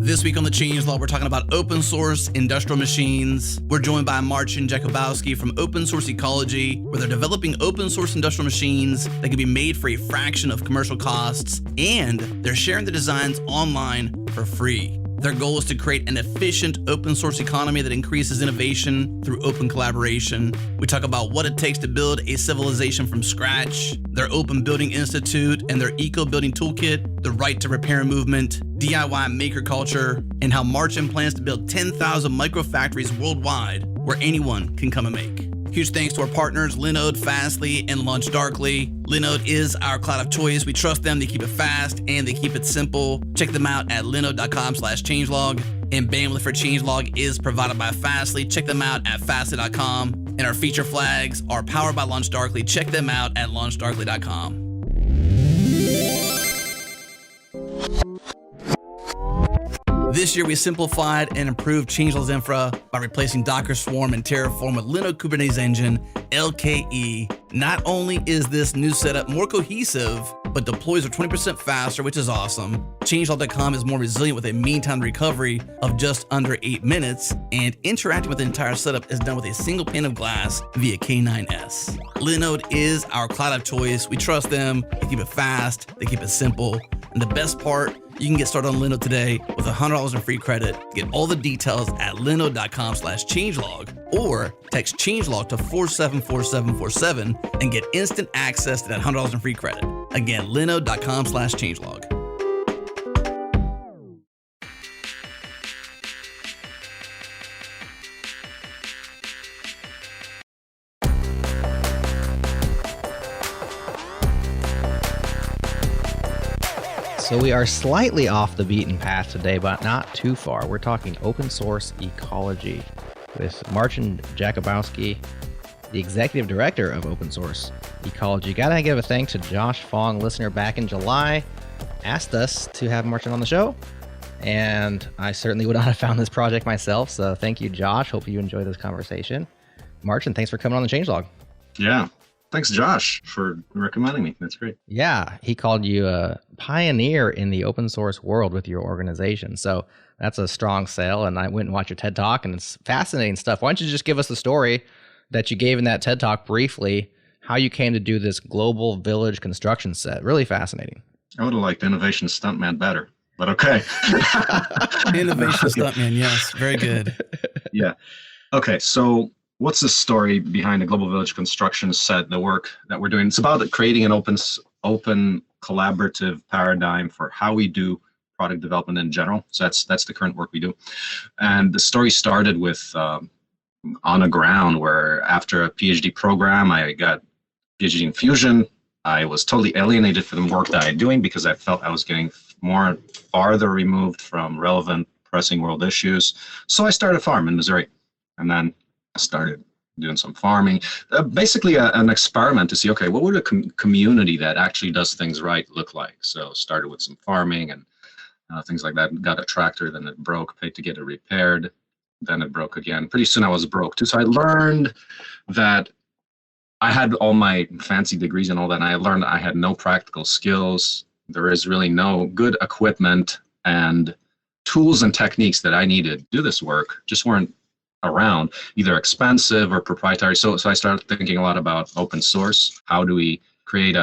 This week on the Changelog, we're talking about open source industrial machines. We're joined by Marcin Jakubowski from Open Source Ecology, where they're developing open source industrial machines that can be made for a fraction of commercial costs, and they're sharing the designs online for free. Their goal is to create an efficient open source economy that increases innovation through open collaboration. We talk about what it takes to build a civilization from scratch, their Open Building Institute and their Eco-Building Toolkit, the right to repair movement, DIY maker culture, and how Marcin plans to build 10,000 microfactories worldwide where anyone can come and make. Huge thanks to our partners, Linode, Fastly, and LaunchDarkly. Linode is our cloud of choice. We trust them. They keep it fast and they keep it simple. Check them out at linode.com/changelog. And bandwidth for Changelog is provided by Fastly. Check them out at fastly.com. And our feature flags are powered by LaunchDarkly. Check them out at launchdarkly.com. This year, we simplified and improved Changelog's infra by replacing Docker Swarm and Terraform with Linode Kubernetes Engine, LKE. Not only is this new setup more cohesive, but deploys are 20% faster, which is awesome. Changelog.com is more resilient with a mean time to recovery of just under 8 minutes, and interacting with the entire setup is done with a single pane of glass via K9S. Linode is our cloud of choice. We trust them. They keep it fast. They keep it simple. And the best part, you can get started on Linode today with $100 in free credit. Get all the details at linode.com/changelog or text changelog to 474747 and get instant access to that $100 in free credit. Again, linode.com/changelog. So we are slightly off the beaten path today, but not too far. We're talking open source ecology with Marcin Jakubowski, the executive director of Open Source Ecology. Gotta give a thanks to Josh Fong, listener back in July, asked us to have Marcin on the show, and I certainly would not have found this project myself. So thank you, Josh. Hope you enjoy this conversation. Marcin, thanks for coming on the Changelog. Yeah. Thanks, Josh, for recommending me. That's great. Yeah, he called you a pioneer in the open source world with your organization. So that's a strong sell. And I went and watched your TED Talk, and it's fascinating stuff. Why don't you just give us the story that you gave in that TED Talk briefly, how you came to do this global village construction set. Really fascinating. I would have liked Innovation Stuntman better, but okay. Innovation Stuntman, yes. Very good. Yeah. Okay, so what's the story behind the Global Village Construction Set, the work that we're doing? It's about creating an open collaborative paradigm for how we do product development in general. So that's the current work we do. And the story started with on the ground, where after a PhD program, I got PhD in fusion. I was totally alienated from the work that I'm doing because I felt I was getting farther removed from relevant pressing world issues. So I started a farm in Missouri, and then I started doing some farming, basically an experiment to see, okay, what would a community that actually does things right look like? So started with some farming and things like that. Got a tractor, then it broke, paid to get it repaired, then it broke again. Pretty soon I was broke too. So I learned that I had all my fancy degrees and all that, and I learned I had no practical skills. There is really no good equipment, and tools and techniques that I needed to do this work just weren't around, either expensive or proprietary. So I started thinking a lot about open source. How do we create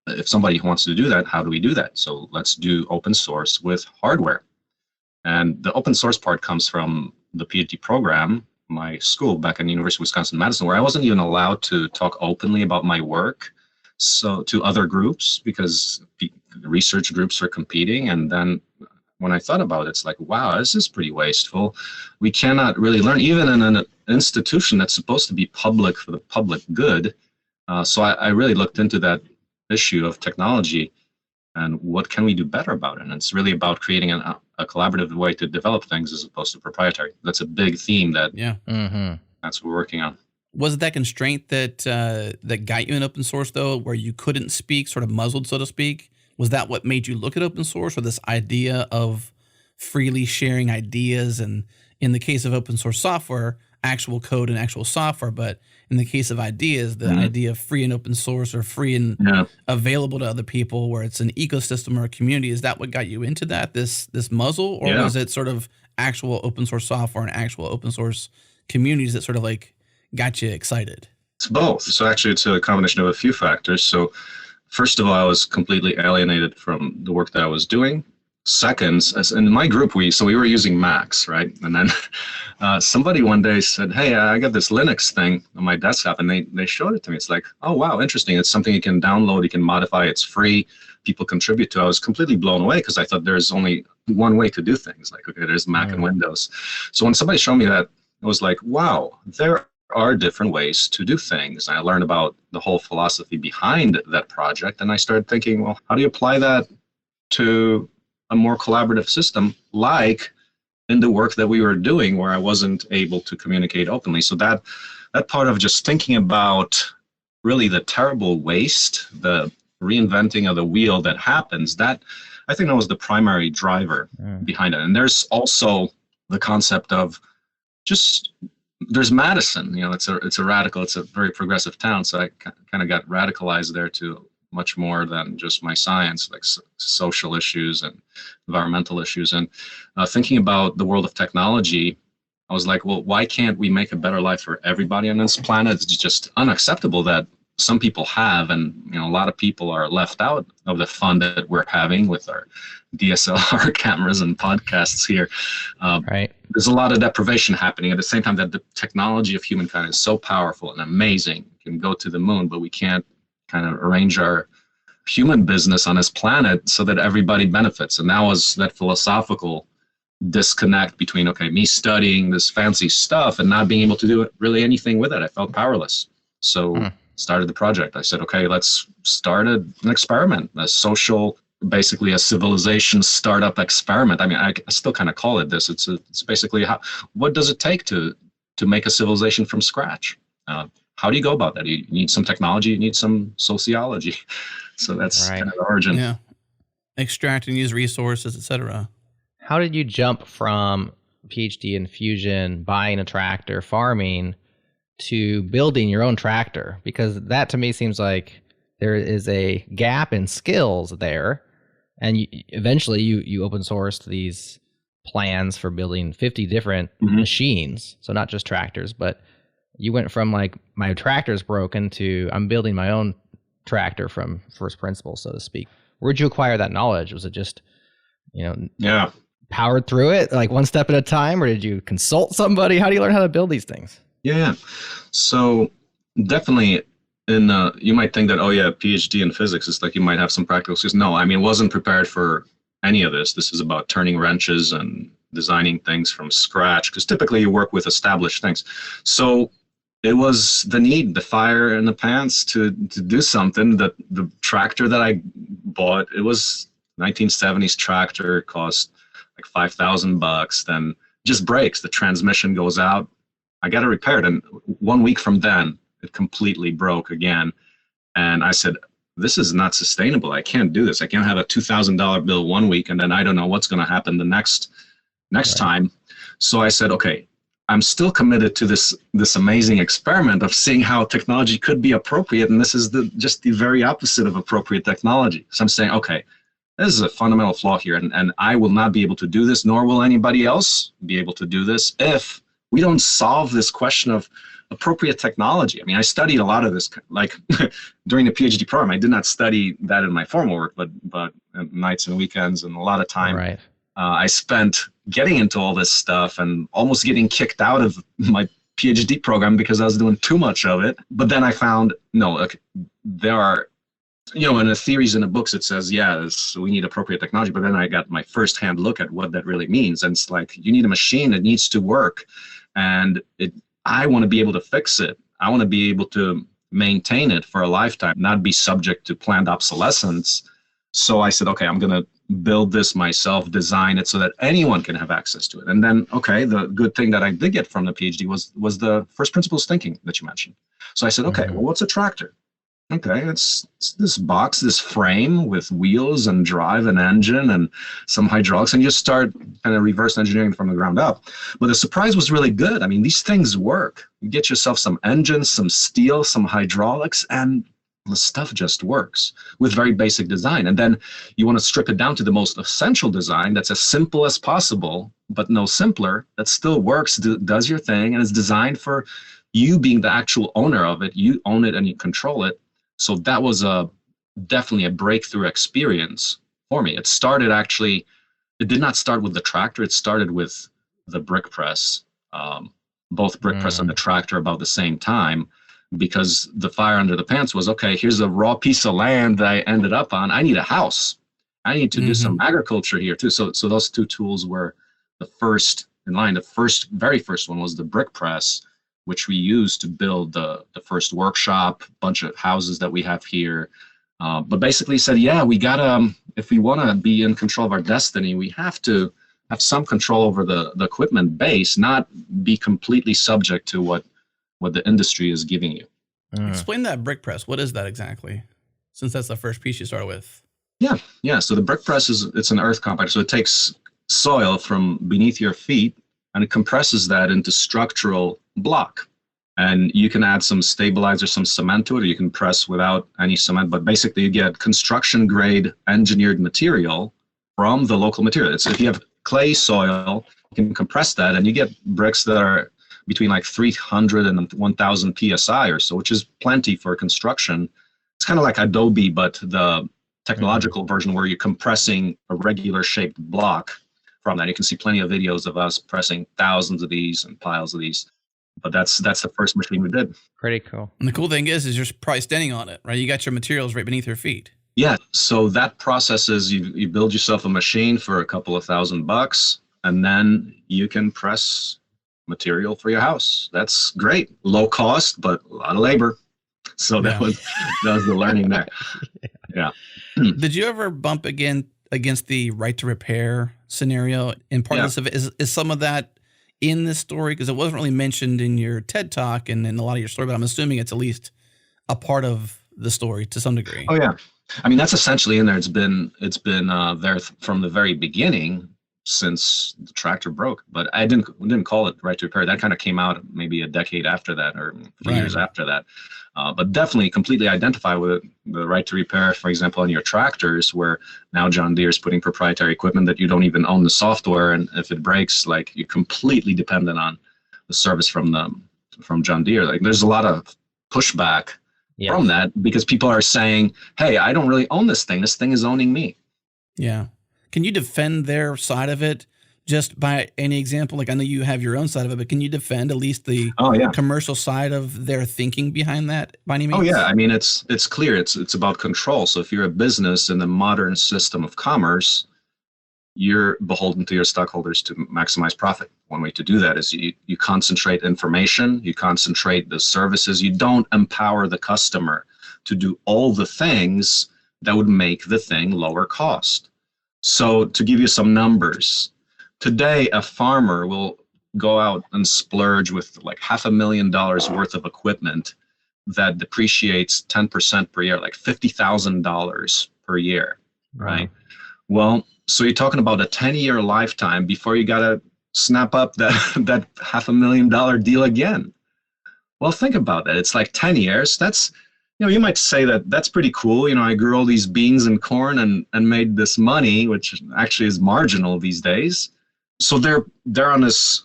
if somebody wants to do that, how do we do that? So let's do open source with hardware. And the open source part comes from the PhD program, my school back in University of Wisconsin-Madison, where I wasn't even allowed to talk openly about my work so to other groups because research groups are competing. And then when I thought about it, it's like, wow, this is pretty wasteful. We cannot really learn, even in an institution that's supposed to be public for the public good. So I really looked into that issue of technology and what can we do better about it. And it's really about creating a collaborative way to develop things as opposed to proprietary. That's a big theme that that's what we're working on. Was it that constraint that that got you in open source, though, where you couldn't speak, sort of muzzled, so to speak? Was that what made you look at open source, or this idea of freely sharing ideas? And in the case of open source software, actual code and actual software, but in the case of ideas, the idea of free and open source or free and available to other people, where it's an ecosystem or a community, is that what got you into that, this muzzle, or was it sort of actual open source software and actual open source communities that sort of like got you excited? It's both. So actually it's a combination of a few factors. So first of all, I was completely alienated from the work that I was doing. Second, in my group, we were using Macs, right? And then somebody one day said, hey, I got this Linux thing on my desktop, and they showed it to me. It's like, oh, wow, interesting. It's something you can download, you can modify, it's free, people contribute to. I was completely blown away because I thought there's only one way to do things. Like, okay, there's Mac and Windows. So when somebody showed me that, I was like, wow, there are different ways to do things. And I learned about the whole philosophy behind that project, and I started thinking, well, how do you apply that to a more collaborative system, like in the work that we were doing where I wasn't able to communicate openly? So that part of just thinking about really the terrible waste, the reinventing of the wheel that happens, that I think that was the primary driver behind it. And there's also the concept of just, there's Madison, it's a radical, it's a very progressive town. So I kind of got radicalized there to much more than just my science, like social issues and environmental issues. And thinking about the world of technology, I was like, well, why can't we make a better life for everybody on this planet? It's just unacceptable that some people have, and a lot of people are left out of the fun that we're having with our DSLR cameras and podcasts here. Right. There's a lot of deprivation happening at the same time that the technology of humankind is so powerful and amazing. We can go to the moon, but we can't kind of arrange our human business on this planet so that everybody benefits. And that was that philosophical disconnect between, okay, me studying this fancy stuff and not being able to do really anything with it. I felt powerless. So started the project. I said, okay, let's start an experiment, a social, basically a civilization startup experiment. I mean, I still kind of call it this. It's basically what does it take to make a civilization from scratch? How do you go about that? You need some technology, you need some sociology. So that's kind of the origin. Yeah. Extract and use resources, etc. How did you jump from PhD in fusion, buying a tractor, farming, to building your own tractor? Because that to me seems like there is a gap in skills there. And eventually you open sourced these plans for building 50 different machines. So not just tractors, but you went from like, my tractor's broken, to I'm building my own tractor from first principles, so to speak. Where'd you acquire that knowledge? Was it just, powered through it, like one step at a time, or did you consult somebody? How do you learn how to build these things? Yeah. So definitely you might think that, PhD in physics is like you might have some practical skills. No, I mean, wasn't prepared for any of this. This is about turning wrenches and designing things from scratch, because typically you work with established things. So it was the need, the fire in the pants to do something. That the tractor that I bought, it was 1970s tractor, cost like $5,000, then just breaks. The transmission goes out. I got it repaired. And 1 week from then, it completely broke again. And I said, this is not sustainable. I can't do this. I can't have a $2,000 bill 1 week, and then I don't know what's going to happen the next time. So I said, okay, I'm still committed to this amazing experiment of seeing how technology could be appropriate. And this is just the very opposite of appropriate technology. So I'm saying, okay, this is a fundamental flaw here. And I will not be able to do this, nor will anybody else be able to do this, if we don't solve this question of appropriate technology. I mean, I studied a lot of this, like during the PhD program. I did not study that in my formal work, but nights and weekends and a lot of time I spent getting into all this stuff and almost getting kicked out of my PhD program because I was doing too much of it. But then I found, there are, in the theories in the books, it says, we need appropriate technology. But then I got my firsthand look at what that really means. And it's like, you need a machine that needs to work. And I want to be able to fix it. I want to be able to maintain it for a lifetime, not be subject to planned obsolescence. So I said, okay, I'm going to build this myself, design it so that anyone can have access to it. And then, the good thing that I did get from the PhD was the first principles thinking that you mentioned. So I said, okay, well, what's a tractor? Okay, it's this box, this frame with wheels and drive and engine and some hydraulics, and you just start kind of reverse engineering from the ground up. But the surprise was really good. I mean, these things work. You get yourself some engines, some steel, some hydraulics, and the stuff just works with very basic design. And then you want to strip it down to the most essential design that's as simple as possible, but no simpler, that still works, does your thing, and is designed for you being the actual owner of it. You own it and you control it. So that was definitely a breakthrough experience for me. It did not start with the tractor. It started with the brick press, both brick press and the tractor about the same time, because the fire under the pants was, okay, here's a raw piece of land that I ended up on. I need a house. I need to do some agriculture here too. So those two tools were the first in line. The very first one was the brick press, which we used to build the first workshop, bunch of houses that we have here. But basically said, yeah, we gotta, if we wanna be in control of our destiny, we have to have some control over the equipment base, not be completely subject to what the industry is giving you. Explain that brick press. What is that exactly? Since that's the first piece you started with. Yeah. So the brick press it's an earth compactor. So it takes soil from beneath your feet and it compresses that into structural block. And you can add some stabilizer, some cement to it, or you can press without any cement. But basically, you get construction grade engineered material from the local material. So if you have clay soil, you can compress that, and you get bricks that are between like 300 and 1,000 psi or so, which is plenty for construction. It's kind of like Adobe, but the technological version where you're compressing a regular shaped block from that. You can see plenty of videos of us pressing thousands of these and piles of these. But that's the first machine we did. Pretty cool. And the cool thing is you're probably standing on it, right? You got your materials right beneath your feet. Yeah. So that process is you build yourself a machine for a couple of $1,000, and then you can press material for your house. That's great. Low cost, but a lot of labor. So that was the learning there. Yeah. Did you ever bump against the right to repair scenario? And part of this is some of that in this story, because it wasn't really mentioned in your TED Talk and in a lot of your story, but I'm assuming it's at least a part of the story to some degree. Oh yeah, I mean that's essentially in there. It's been there from the very beginning since the tractor broke. But we didn't call it right to repair. That kind of came out maybe a decade after that, or a few years after that. But definitely completely identify with the right to repair, for example, on your tractors, where now John Deere is putting proprietary equipment that you don't even own the software, and if it breaks, like you're completely dependent on the service from John Deere. Like there's a lot of pushback from that because people are saying, "Hey, I don't really own this thing. This thing is owning me." Yeah. Can you defend their side of it? Just by any example, like I know you have your own side of it, but can you defend at least the commercial side of their thinking behind that by any means? Oh yeah, I mean it's clear. It's about control. So if you're a business in the modern system of commerce, you're beholden to your stockholders to maximize profit. One way to do that is you concentrate information, you concentrate the services. You don't empower the customer to do all the things that would make the thing lower cost. So to give you some numbers. Today, a farmer will go out and splurge with like $500,000 worth of equipment that depreciates 10% per year, like $50,000 per year, right? Well, so you're talking about a 10-year lifetime before you got to snap up that $500,000 deal again. Well, think about that. It's like 10 years. That's, you might say that's pretty cool. I grew all these beans and corn and made this money, which actually is marginal these days. So they're on this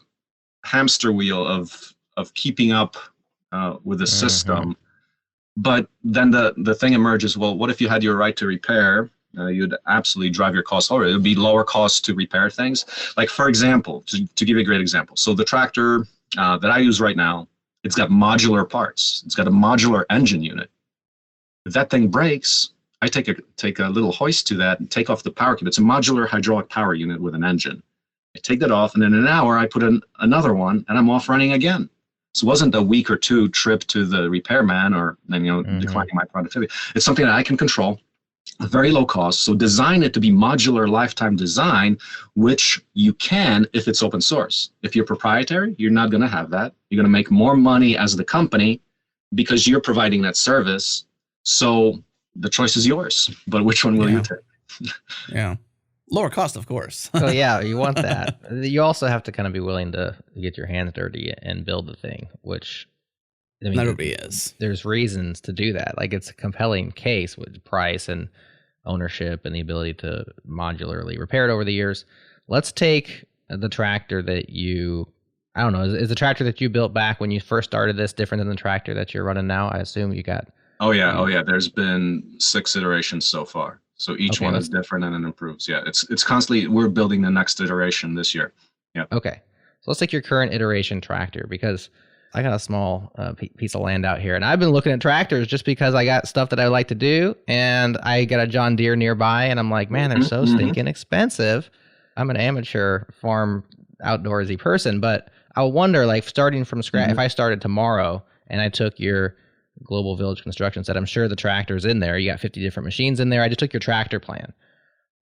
hamster wheel of keeping up with the system. But then the thing emerges, well, what if you had your right to repair? You'd absolutely drive your costs lower. It would be lower cost to repair things. Like, for example, to give you a great example. So the tractor that I use right now, it's got modular parts. It's got a modular engine unit. If that thing breaks, I take a little hoist to that and take off the power cube. It's a modular hydraulic power unit with an engine. I take that off, and in an hour, I put in another one, and I'm off running again. So it wasn't a week or two trip to the repairman or declining my productivity. It's something that I can control, very low cost. So design it to be modular lifetime design, which you can if it's open source. If you're proprietary, you're not going to have that. You're going to make more money as the company because you're providing that service. So the choice is yours, but which one will you take? Yeah. Lower cost, of course. Oh yeah, you want that. You also have to kind of be willing to get your hands dirty and build the thing, which I mean, Not everybody is. There's reasons to do that. Like it's a compelling case with price and ownership and the ability to modularly repair it over the years. Let's take the tractor that I don't know, is the tractor that you built back when you first started this different than the tractor that you're running now? I assume you got. Oh yeah. There's been 6 iterations so far. So each one is different and it improves. Yeah, it's constantly, we're building the next iteration this year. Yeah. Okay. So let's take your current iteration tractor, because I got a small piece of land out here, and I've been looking at tractors just because I got stuff that I like to do, and I got a John Deere nearby, and I'm like, man, they're so stinking expensive. I'm an amateur farm outdoorsy person, but I wonder, like, starting from scratch, if I started tomorrow and I took your Global Village Construction set, I'm sure the tractor's in there. You got 50 different machines in there. I just took your tractor plan.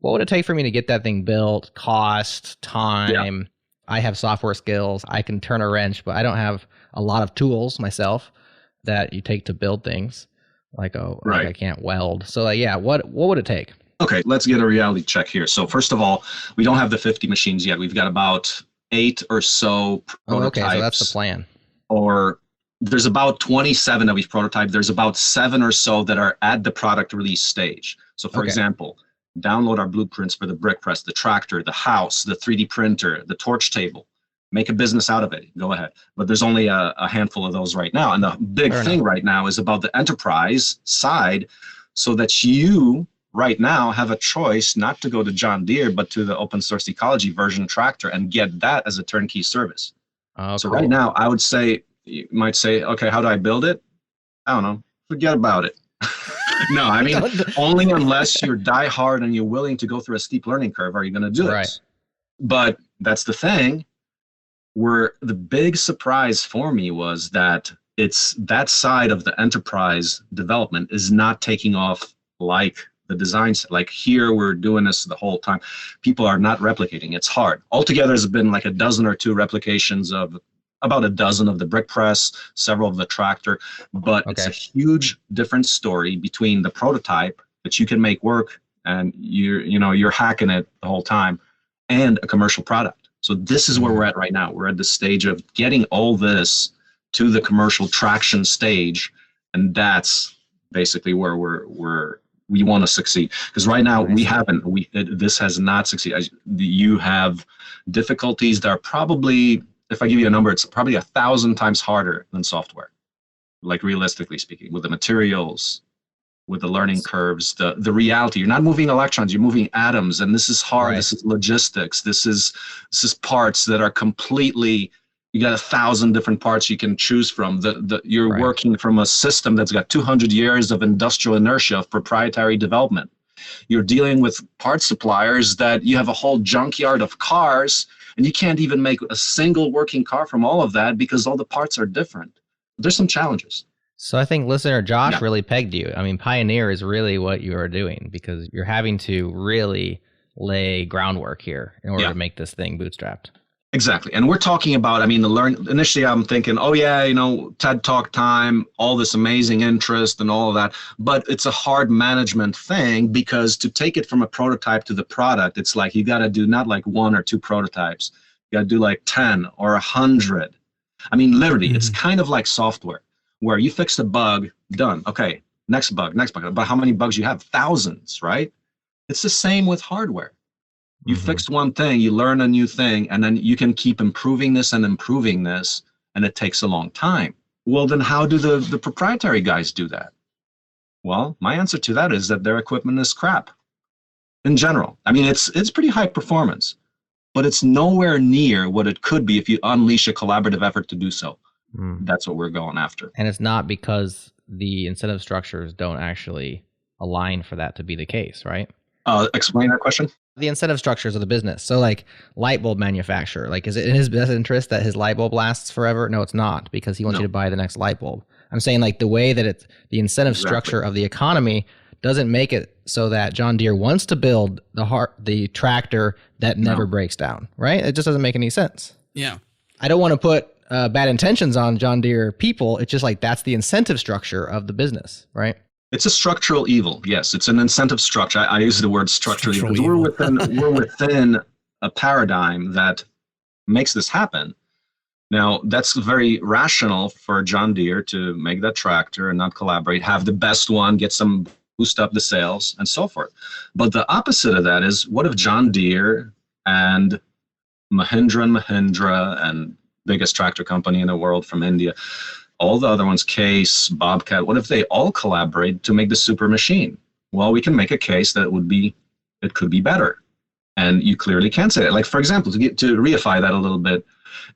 What would it take for me to get that thing built? Cost, time. I have software skills. I can turn a wrench, but I don't have a lot of tools myself that you take to build things. Like I can't weld. So what would it take? Okay, let's get a reality check here. So first of all, we don't have the 50 machines yet. We've got about 8 or so prototypes. Okay, so that's the plan. Or there's about 27 that we've prototyped. There's about 7 or so that are at the product release stage. So for example, download our blueprints for the brick press, the tractor, the house, the 3D printer, the torch table. Make a business out of it. Go ahead. But there's only a handful of those right now. And the big thing right now is about the enterprise side, so that you right now have a choice not to go to John Deere, but to the Open Source Ecology version tractor and get that as a turnkey service. So right now, I would say, you might say, okay, how do I build it? I don't know. Forget about it. No, I mean, only unless you're diehard and you're willing to go through a steep learning curve are you going to do it. But that's the thing. Where the big surprise for me was that it's that side of the enterprise development is not taking off like the designs. Like here, we're doing this the whole time. People are not replicating. It's hard. Altogether, there's been like a dozen or two replications of about a dozen of the brick press, several of the tractor, but it's a huge different story between the prototype that you can make work and you're hacking it the whole time, and a commercial product. So this is where we're at right now. We're at the stage of getting all this to the commercial traction stage, and that's basically where we want to succeed. Because right now this has not succeeded. You have difficulties that are probably, if I give you a number, it's probably 1,000 times harder than software. Like realistically speaking, with the materials, with the learning curves, the reality. You're not moving electrons, you're moving atoms, and this is hard. This is logistics. This is parts that are completely, you got 1,000 different parts you can choose from. You're working from a system that's got 200 years of industrial inertia of proprietary development. You're dealing with part suppliers that you have a whole junkyard of cars, and you can't even make a single working car from all of that because all the parts are different. There's some challenges. So I think listener Josh really pegged you. I mean, pioneer is really what you are doing, because you're having to really lay groundwork here in order to make this thing bootstrapped. Exactly. And we're talking about, initially I'm thinking, TED Talk time, all this amazing interest and all of that. But it's a hard management thing, because to take it from a prototype to the product, it's like you got to do not like 1 or 2 prototypes. You got to do like 10 or 100. I mean, literally, it's kind of like software, where you fix a bug, done. Okay, next bug. But how many bugs you have? Thousands, right? It's the same with hardware. You fixed one thing, you learn a new thing, and then you can keep improving this, and it takes a long time. Well, then how do the proprietary guys do that? Well, my answer to that is that their equipment is crap in general. I mean, it's pretty high performance, but it's nowhere near what it could be if you unleash a collaborative effort to do so. That's what we're going after. And it's not because the incentive structures don't actually align for that to be the case, right? Explain that question. The incentive structures of the business. So like light bulb manufacturer, like is it in his best interest that his light bulb lasts forever? No, it's not, because he wants you to buy the next light bulb. I'm saying like the way that the incentive structure of the economy doesn't make it so that John Deere wants to build the tractor that never breaks down, right? It just doesn't make any sense. Yeah. I don't want to put bad intentions on John Deere people. It's just like that's the incentive structure of the business, right? It's a structural evil. Yes, it's an incentive structure. I use the word structural evil because we're within a paradigm that makes this happen. Now, that's very rational for John Deere to make that tractor and not collaborate, have the best one, get some boost up the sales, and so forth. But the opposite of that is, what if John Deere and Mahindra and biggest tractor company in the world from India, all the other ones, Case, Bobcat, what if they all collaborate to make the super machine? Well, we can make a case that it could be better. And you clearly can say that. Like, for example, to reify that a little bit,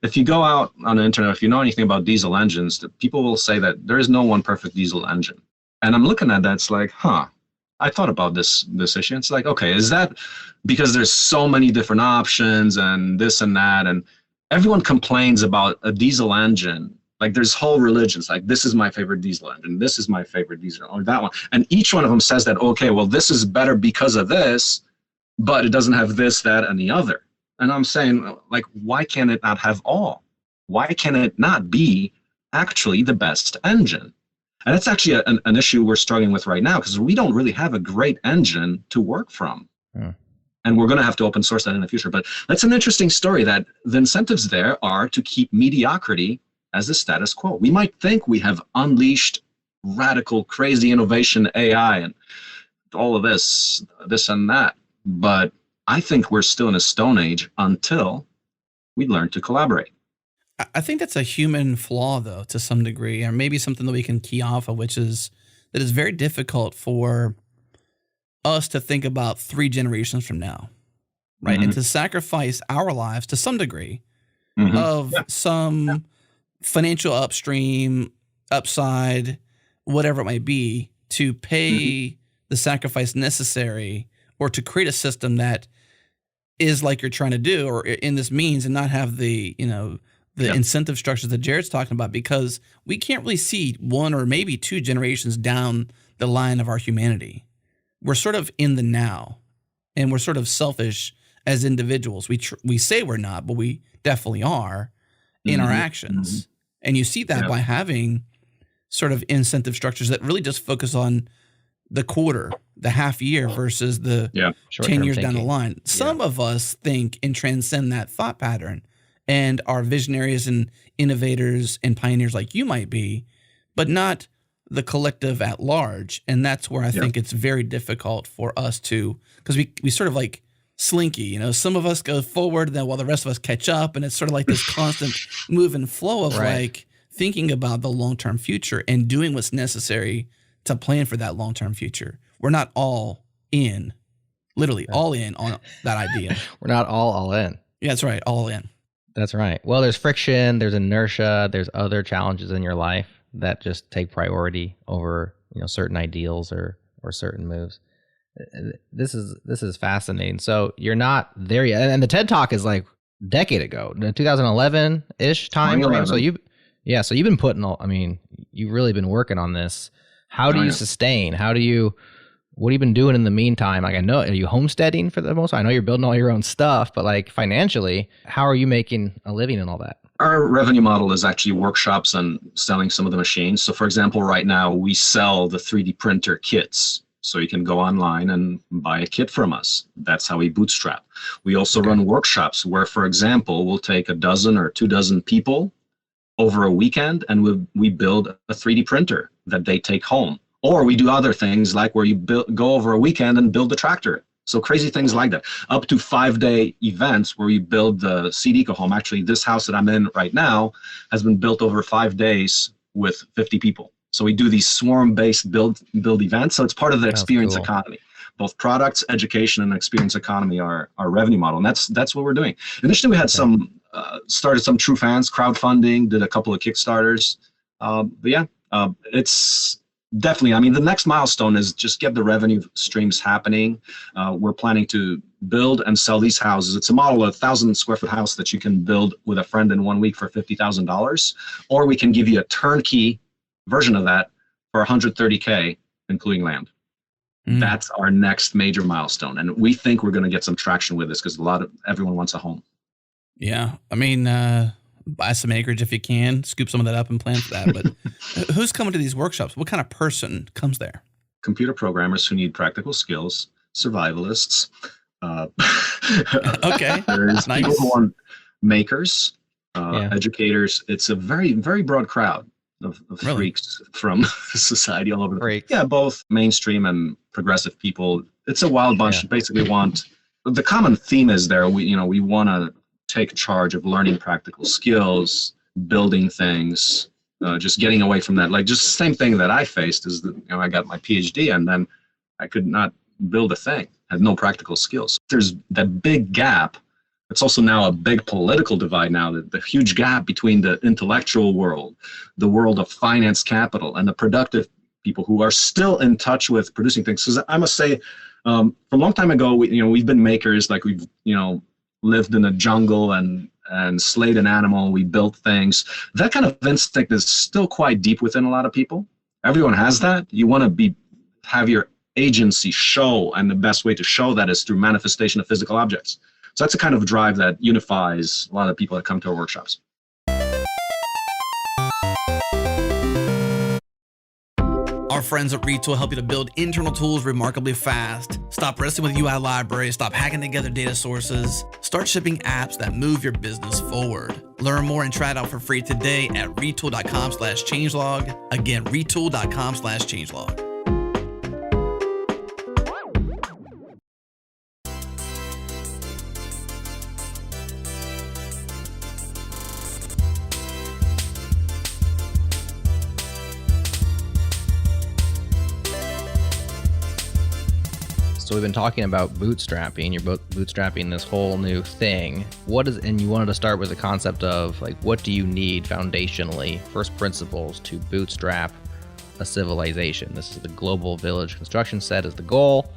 if you go out on the internet, if you know anything about diesel engines, people will say that there is no one perfect diesel engine. And I'm looking at that, it's like, I thought about this issue. It's like, okay, is that because there's so many different options and this and that, and everyone complains about a diesel engine. Like, there's whole religions, like, this is my favorite diesel engine, this is my favorite diesel, or that one. And each one of them says that, okay, well, this is better because of this, but it doesn't have this, that, and the other. And I'm saying, like, why can it not have all? Why can it not be actually the best engine? And that's actually an issue we're struggling with right now, because we don't really have a great engine to work from. And we're going to have to open source that in the future. But that's an interesting story, that the incentives there are to keep mediocrity as the status quo. We might think we have unleashed radical, crazy innovation, AI, and all of this and that. But I think we're still in a stone age until we learn to collaborate. I think that's a human flaw, though, to some degree, or maybe something that we can key off of, which is that it's very difficult for us to think about 3 generations from now, right? And to sacrifice our lives to some degree of some financial upside, whatever it might be, to pay the sacrifice necessary or to create a system that is like you're trying to do, or in this means, and not have the incentive structures that Jared's talking about, because we can't really see 1 or maybe 2 generations down the line of our humanity. We're sort of in the now, and we're sort of selfish as individuals. We say we're not, but we definitely are in our actions. And you see that by having sort of incentive structures that really just focus on the quarter, the half year versus the 10 years down the line. Some of us think and transcend that thought pattern and are visionaries and innovators and pioneers like you might be, but not the collective at large. And that's where I think it's very difficult for us to, because we sort of like slinky, some of us go forward then while the rest of us catch up. And it's sort of like this constant move and flow of like thinking about the long-term future and doing what's necessary to plan for that long-term future. We're not all in, literally all in on that idea. We're not all in. Yeah, that's right. All in. That's right. Well, there's friction, there's inertia, there's other challenges in your life that just take priority over, certain ideals or certain moves. This is fascinating. So you're not there yet. And the TED Talk is like a decade ago, 2011-ish time frame. So you've been you've really been working on this. How do you sustain? What have you been doing in the meantime? Like, I know, are you homesteading for the most part? I know you're building all your own stuff, but like financially, how are you making a living and all that? Our revenue model is actually workshops and selling some of the machines. So for example, right now we sell the 3D printer kits. So you can go online and buy a kit from us. That's how we bootstrap. We also run workshops where, for example, we'll take 12 or 24 people over a weekend and we build a 3D printer that they take home. Or we do other things like where you go over a weekend and build the tractor. So crazy things like that. Up to 5-day events where we build the seed eco home. Actually, this house that I'm in right now has been built over 5 days with 50 people. So we do these swarm-based build events. So it's part of the experience economy. Both products, education, and experience economy are our revenue model. And that's what we're doing. Initially, we had started some true fans, crowdfunding, did a couple of Kickstarters. It's definitely, the next milestone is just get the revenue streams happening. We're planning to build and sell these houses. It's a model of 1,000 square foot house that you can build with a friend in 1 week for $50,000, or we can give you a turnkey version of that for $130K, including land. That's our next major milestone. And we think we're going to get some traction with this because everyone wants a home. Yeah. Buy some acreage if you can, scoop some of that up and plan for that. But who's coming to these workshops? What kind of person comes there? computer programmers who need practical skills, survivalists. Okay, There's nice. people who want makers, Yeah. educators. It's a very, very broad crowd of Really? freaks from society all over. Freaks. Yeah, both mainstream and progressive people. It's a wild bunch. Yeah. Basically, the common theme is there. We want to take charge of learning practical skills, building things, just getting away from that. Like just the same thing that I faced is that I got my PhD and then I could not build a thing. Had no practical skills. There's that big gap. It's also now a big political divide now, the huge gap between the intellectual world, the world of finance capital, and the productive people who are still in touch with producing things. Because I must say, from a long time ago, we've been makers, like we've, lived in a jungle and slayed an animal, we built things. That kind of instinct is still quite deep within a lot of people. Everyone has that. You want to have your agency show, and the best way to show that is through manifestation of physical objects. So that's a kind of drive that unifies a lot of people that come to our workshops. Our friends at Retool help you to build internal tools remarkably fast. Stop wrestling with UI libraries, stop hacking together data sources, start shipping apps that move your business forward. Learn more and try it out for free today at retool.com/changelog. Again, retool.com/changelog. So we've been talking about bootstrapping. You're both bootstrapping this whole new thing. And you wanted to start with the concept of like, what do you need foundationally, first principles to bootstrap a civilization? This is the global village construction set is the goal.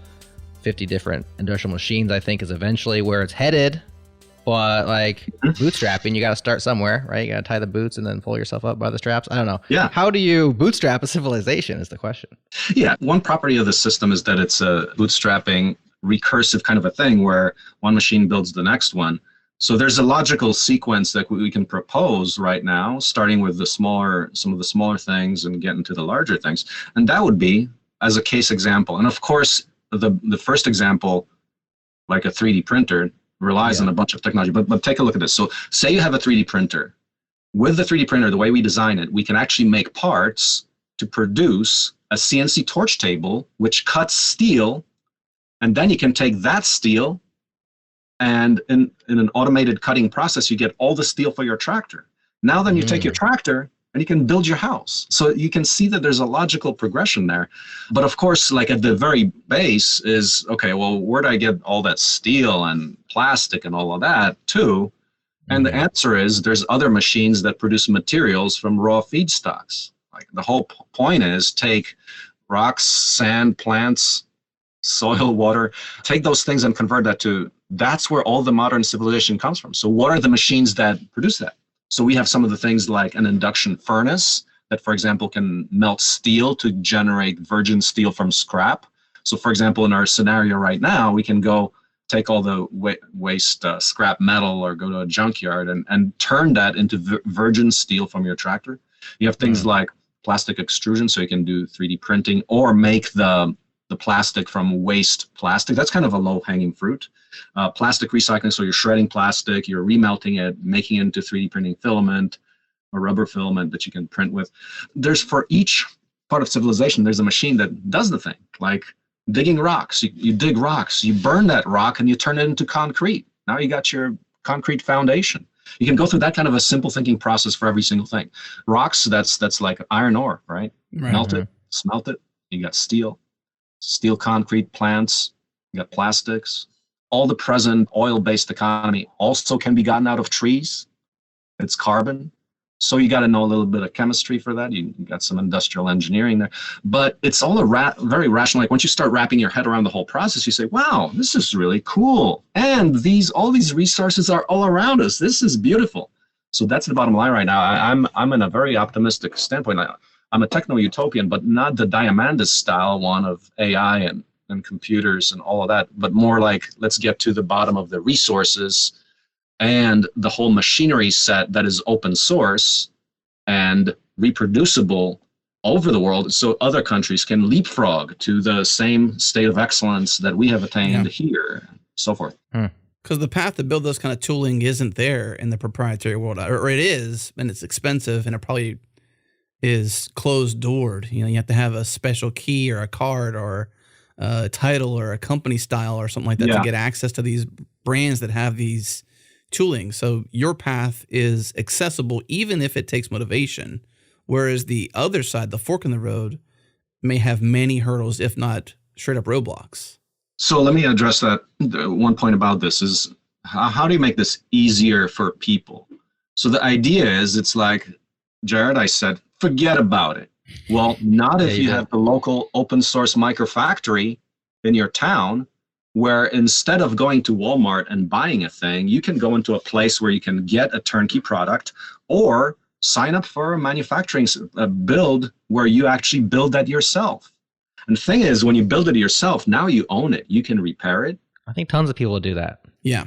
50 different industrial machines, I think, is eventually where it's headed. But like bootstrapping, you got to start somewhere, right? You got to tie the boots and then pull yourself up by the straps. I don't know. Yeah. How do you bootstrap a civilization is the question. Yeah. One property of the system is that it's a bootstrapping recursive kind of a thing where one machine builds the next one. So there's a logical sequence that we can propose right now, starting with some of the smaller things and getting to the larger things. And that would be as a case example. And of course, the first example, like a 3D printer, relies on a bunch of technology, but take a look at this. So say you have a 3D printer. With the 3D printer, the way we design it, we can actually make parts to produce a CNC torch table, which cuts steel, and then you can take that steel and in an automated cutting process, you get all the steel for your tractor. Now then you take your tractor and you can build your house. So you can see that there's a logical progression there. But of course, like at the very base is, okay, well, where do I get all that steel and plastic and all of that too? And the answer is there's other machines that produce materials from raw feedstocks. Like the whole point is take rocks, sand, plants, soil, water, take those things and convert that that's where all the modern civilization comes from. So what are the machines that produce that? So we have some of the things like an induction furnace that, for example, can melt steel to generate virgin steel from scrap. So, for example, in our scenario right now, we can go take all the waste scrap metal or go to a junkyard and turn that into virgin steel from your tractor. You have things like plastic extrusion, so you can do 3D printing or make the plastic from waste plastic. That's kind of a low-hanging fruit. Plastic recycling, so you're shredding plastic, you're remelting it, making it into 3D printing filament, a rubber filament that you can print with. There's, for each part of civilization, there's a machine that does the thing, like digging rocks. You dig rocks, you burn that rock, and you turn it into concrete. Now you got your concrete foundation. You can go through that kind of a simple thinking process for every single thing. Rocks, that's like iron ore, right? Melt it, smelt it, you got steel concrete plants, you got plastics. All the present oil-based economy also can be gotten out of trees. It's carbon. So you got to know a little bit of chemistry for that. You got some industrial engineering there. But it's all very rational. Like once you start wrapping your head around the whole process, you say, wow, this is really cool. And all these resources are all around us. This is beautiful. So that's the bottom line right now. I'm in a very optimistic standpoint. I'm a techno-utopian, but not the Diamandis style one of AI and computers and all of that, but more like, let's get to the bottom of the resources and the whole machinery set that is open source and reproducible over the world so other countries can leapfrog to the same state of excellence that we have attained here, so forth. Because the path to build this kind of tooling isn't there in the proprietary world, or it is, and it's expensive, and it probably is closed doored. You have to have a special key or a card or a title or a company style or something like that to get access to these brands that have these tooling. So your path is accessible even if it takes motivation, whereas the other side, the fork in the road, may have many hurdles, if not straight up roadblocks. So let me address that. One point about this is how do you make this easier for people? So the idea is, it's like, Jared, I said, forget about it. Well, not if you have the local open source microfactory in your town, where instead of going to Walmart and buying a thing, you can go into a place where you can get a turnkey product or sign up for a manufacturing build where you actually build that yourself. And the thing is, when you build it yourself, now you own it. You can repair it. I think tons of people will do that. Yeah.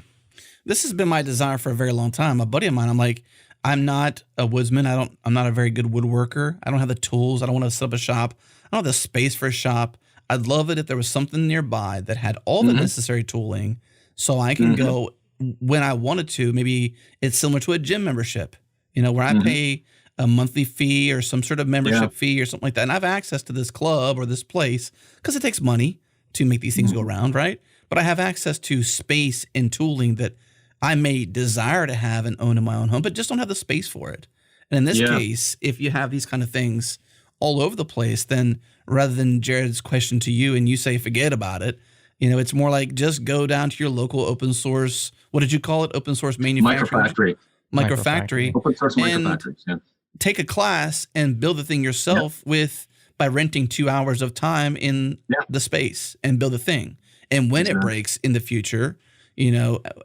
This has been my desire for a very long time. A buddy of mine, I'm like, I'm not a woodsman. I'm not a very good woodworker. I don't have the tools. I don't want to set up a shop. I don't have the space for a shop. I'd love it if there was something nearby that had all the necessary tooling so I can go when I wanted to. Maybe it's similar to a gym membership, where I pay a monthly fee or some sort of membership fee or something like that. And I have access to this club or this place because it takes money to make these things go around, right? But I have access to space and tooling that I may desire to have and own in my own home, but just don't have the space for it. And in this case, if you have these kind of things all over the place, then rather than Jared's question to you and you say, forget about it, it's more like just go down to your local open source. What did you call it? Open source manufacturing? Microfactory. Open source microfactories, take a class and build the thing yourself by renting 2 hours of time in the space and build a thing. And when it breaks in the future,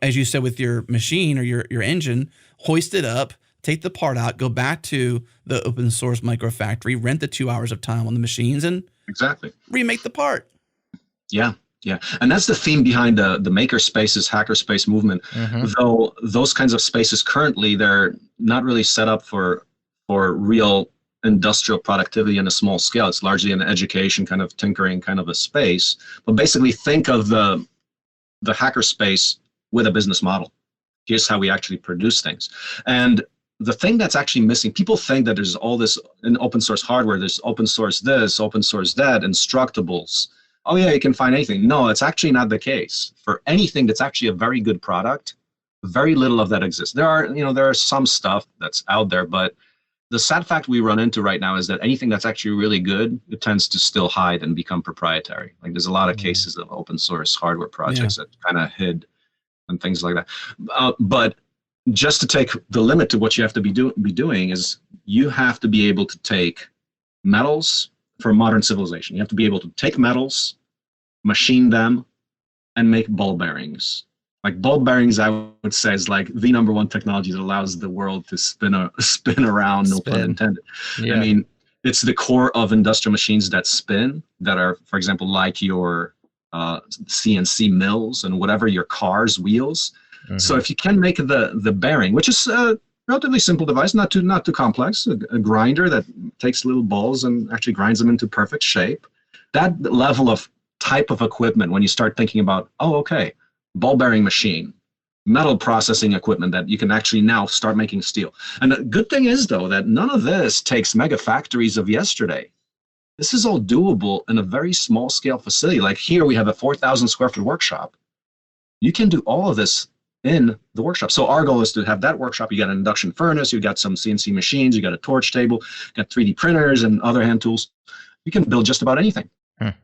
as you said with your machine or your engine, hoist it up, take the part out, go back to the open source microfactory, rent the 2 hours of time on the machines, and remake the part. Yeah. And that's the theme behind the maker spaces, hackerspace movement. Though those kinds of spaces currently, they're not really set up for real industrial productivity on a small scale. It's largely an education kind of tinkering kind of a space. But basically think of the hackerspace with a business model. Here's how we actually produce things. And the thing that's actually missing, people think that there's all this in open source hardware, there's open source this, open source that, instructables. Oh yeah, you can find anything. No, it's actually not the case. For anything that's actually a very good product, very little of that exists. There are some stuff that's out there, but the sad fact we run into right now is that anything that's actually really good, it tends to still hide and become proprietary. Like there's a lot of cases of open source hardware projects that kind of hid and things like that. But just to take the limit to what you have to be doing is you have to be able to take metals for modern civilization. You have to be able to take metals, machine them, and make ball bearings. Like ball bearings, I would say, is like the number one technology that allows the world to spin around, no pun intended. I mean, it's the core of industrial machines that spin, that are, for example, like your CNC mills and whatever your car's wheels. So if you can make the bearing, which is a relatively simple device, not too complex, a grinder that takes little balls and actually grinds them into perfect shape. That level of type of equipment, when you start thinking about, ball bearing machine, metal processing equipment that you can actually now start making steel. And the good thing is, though, that none of this takes mega factories of yesterday. This is all doable in a very small scale facility. Like here, we have a 4,000 square foot workshop. You can do all of this in the workshop. So our goal is to have that workshop. You got an induction furnace, you got some CNC machines, you got a torch table, you got 3D printers and other hand tools. You can build just about anything.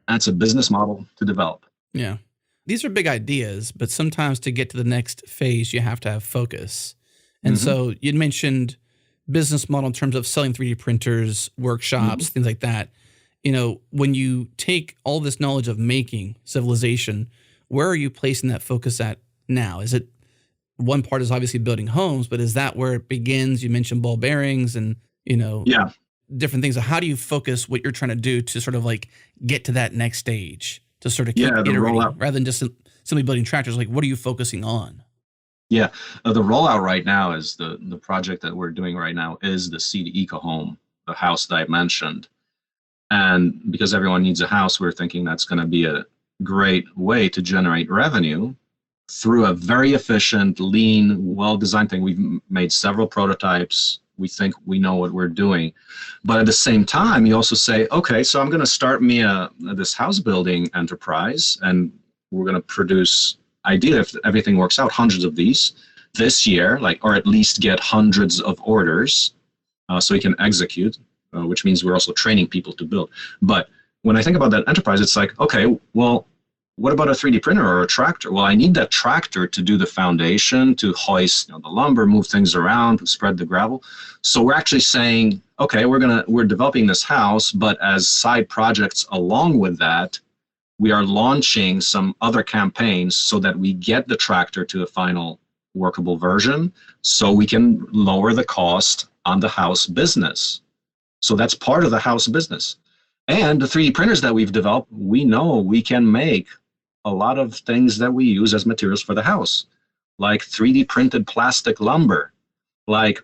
That's a business model to develop. Yeah. These are big ideas, but sometimes to get to the next phase, you have to have focus. And so you mentioned business model in terms of selling 3D printers, workshops, things like that. When you take all this knowledge of making civilization, where are you placing that focus at now? Is it one part is obviously building homes, but is that where it begins? You mentioned ball bearings and, different things. How do you focus what you're trying to do to sort of like get to that next stage? To sort of keep iterating rather than just simply building tractors. Like, what are you focusing on? Yeah, the rollout right now is the project that we're doing right now is the Seed Eco Home, the house that I mentioned. And because everyone needs a house, we're thinking that's going to be a great way to generate revenue through a very efficient, lean, well-designed thing. We've made several prototypes. We think we know what we're doing. But at the same time, you also say, okay, so I'm going to start me this house building enterprise, and we're going to produce, ideally, if everything works out, hundreds of these this year, or at least get hundreds of orders so we can execute, which means we're also training people to build. But when I think about that enterprise, it's like, okay, well, what about a 3D printer or a tractor? Well, I need that tractor to do the foundation, to hoist the lumber, move things around, to spread the gravel. So we're actually saying, okay, we're developing this house, but as side projects along with that, we are launching some other campaigns so that we get the tractor to a final workable version, so we can lower the cost on the house business. So that's part of the house business. And the 3D printers that we've developed, we know we can make a lot of things that we use as materials for the house, like 3D printed plastic lumber, like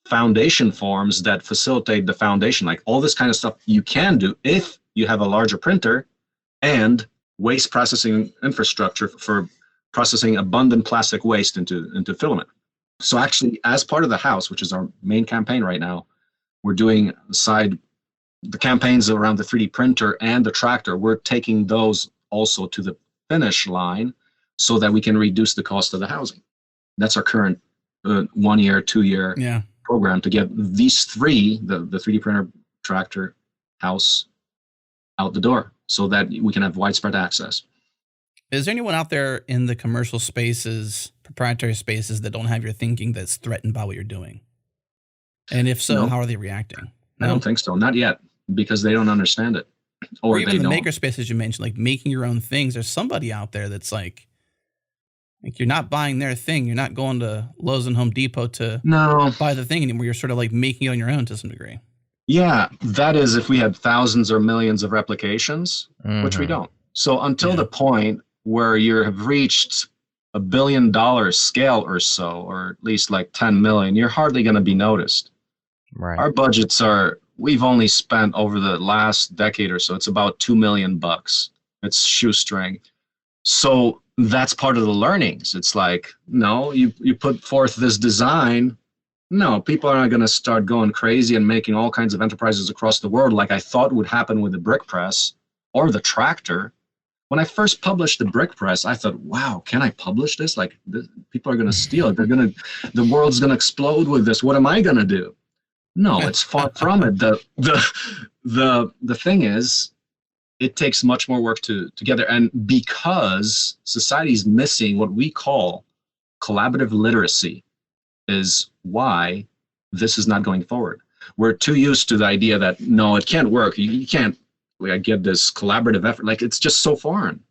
foundation forms that facilitate the foundation, like all this kind of stuff you can do if you have a larger printer and waste processing infrastructure for processing abundant plastic waste into filament. So actually, as part of the house, which is our main campaign right now, we're doing the campaigns around the 3D printer and the tractor. We're taking those also to the finish line so that we can reduce the cost of the housing. That's our current 1 year, 2 year program to get these three, the 3D printer, tractor, house, out the door so that we can have widespread access. Is there anyone out there in the commercial spaces, proprietary spaces, that don't have your thinking, that's threatened by what you're doing? And if so, how are they reacting? No? I don't think so. Not yet, because they don't understand it. Or even the maker spaces you mentioned, like making your own things. There's somebody out there that's like you're not buying their thing. You're not going to Lowe's and Home Depot to buy the thing anymore. You're sort of like making it on your own to some degree. Yeah, that is if we had thousands or millions of replications, which we don't. So until the point where you have reached $1 billion scale or so, or at least like 10 million, you're hardly going to be noticed. Right. Our budgets we've only spent over the last decade or so, it's about $2 million. It's shoestring. So that's part of the learnings. It's like, no, you put forth this design. No, people are not going to start going crazy and making all kinds of enterprises across the world like I thought would happen with the brick press or the tractor. When I first published the brick press, I thought, wow, can I publish this? People are going to steal it. The world's going to explode with this. What am I going to do? No, it's far from it. The thing is, it takes much more work together. And because society's missing what we call collaborative literacy is why this is not going forward. We're too used to the idea that, no, it can't work. You can't get this collaborative effort. It's just so foreign.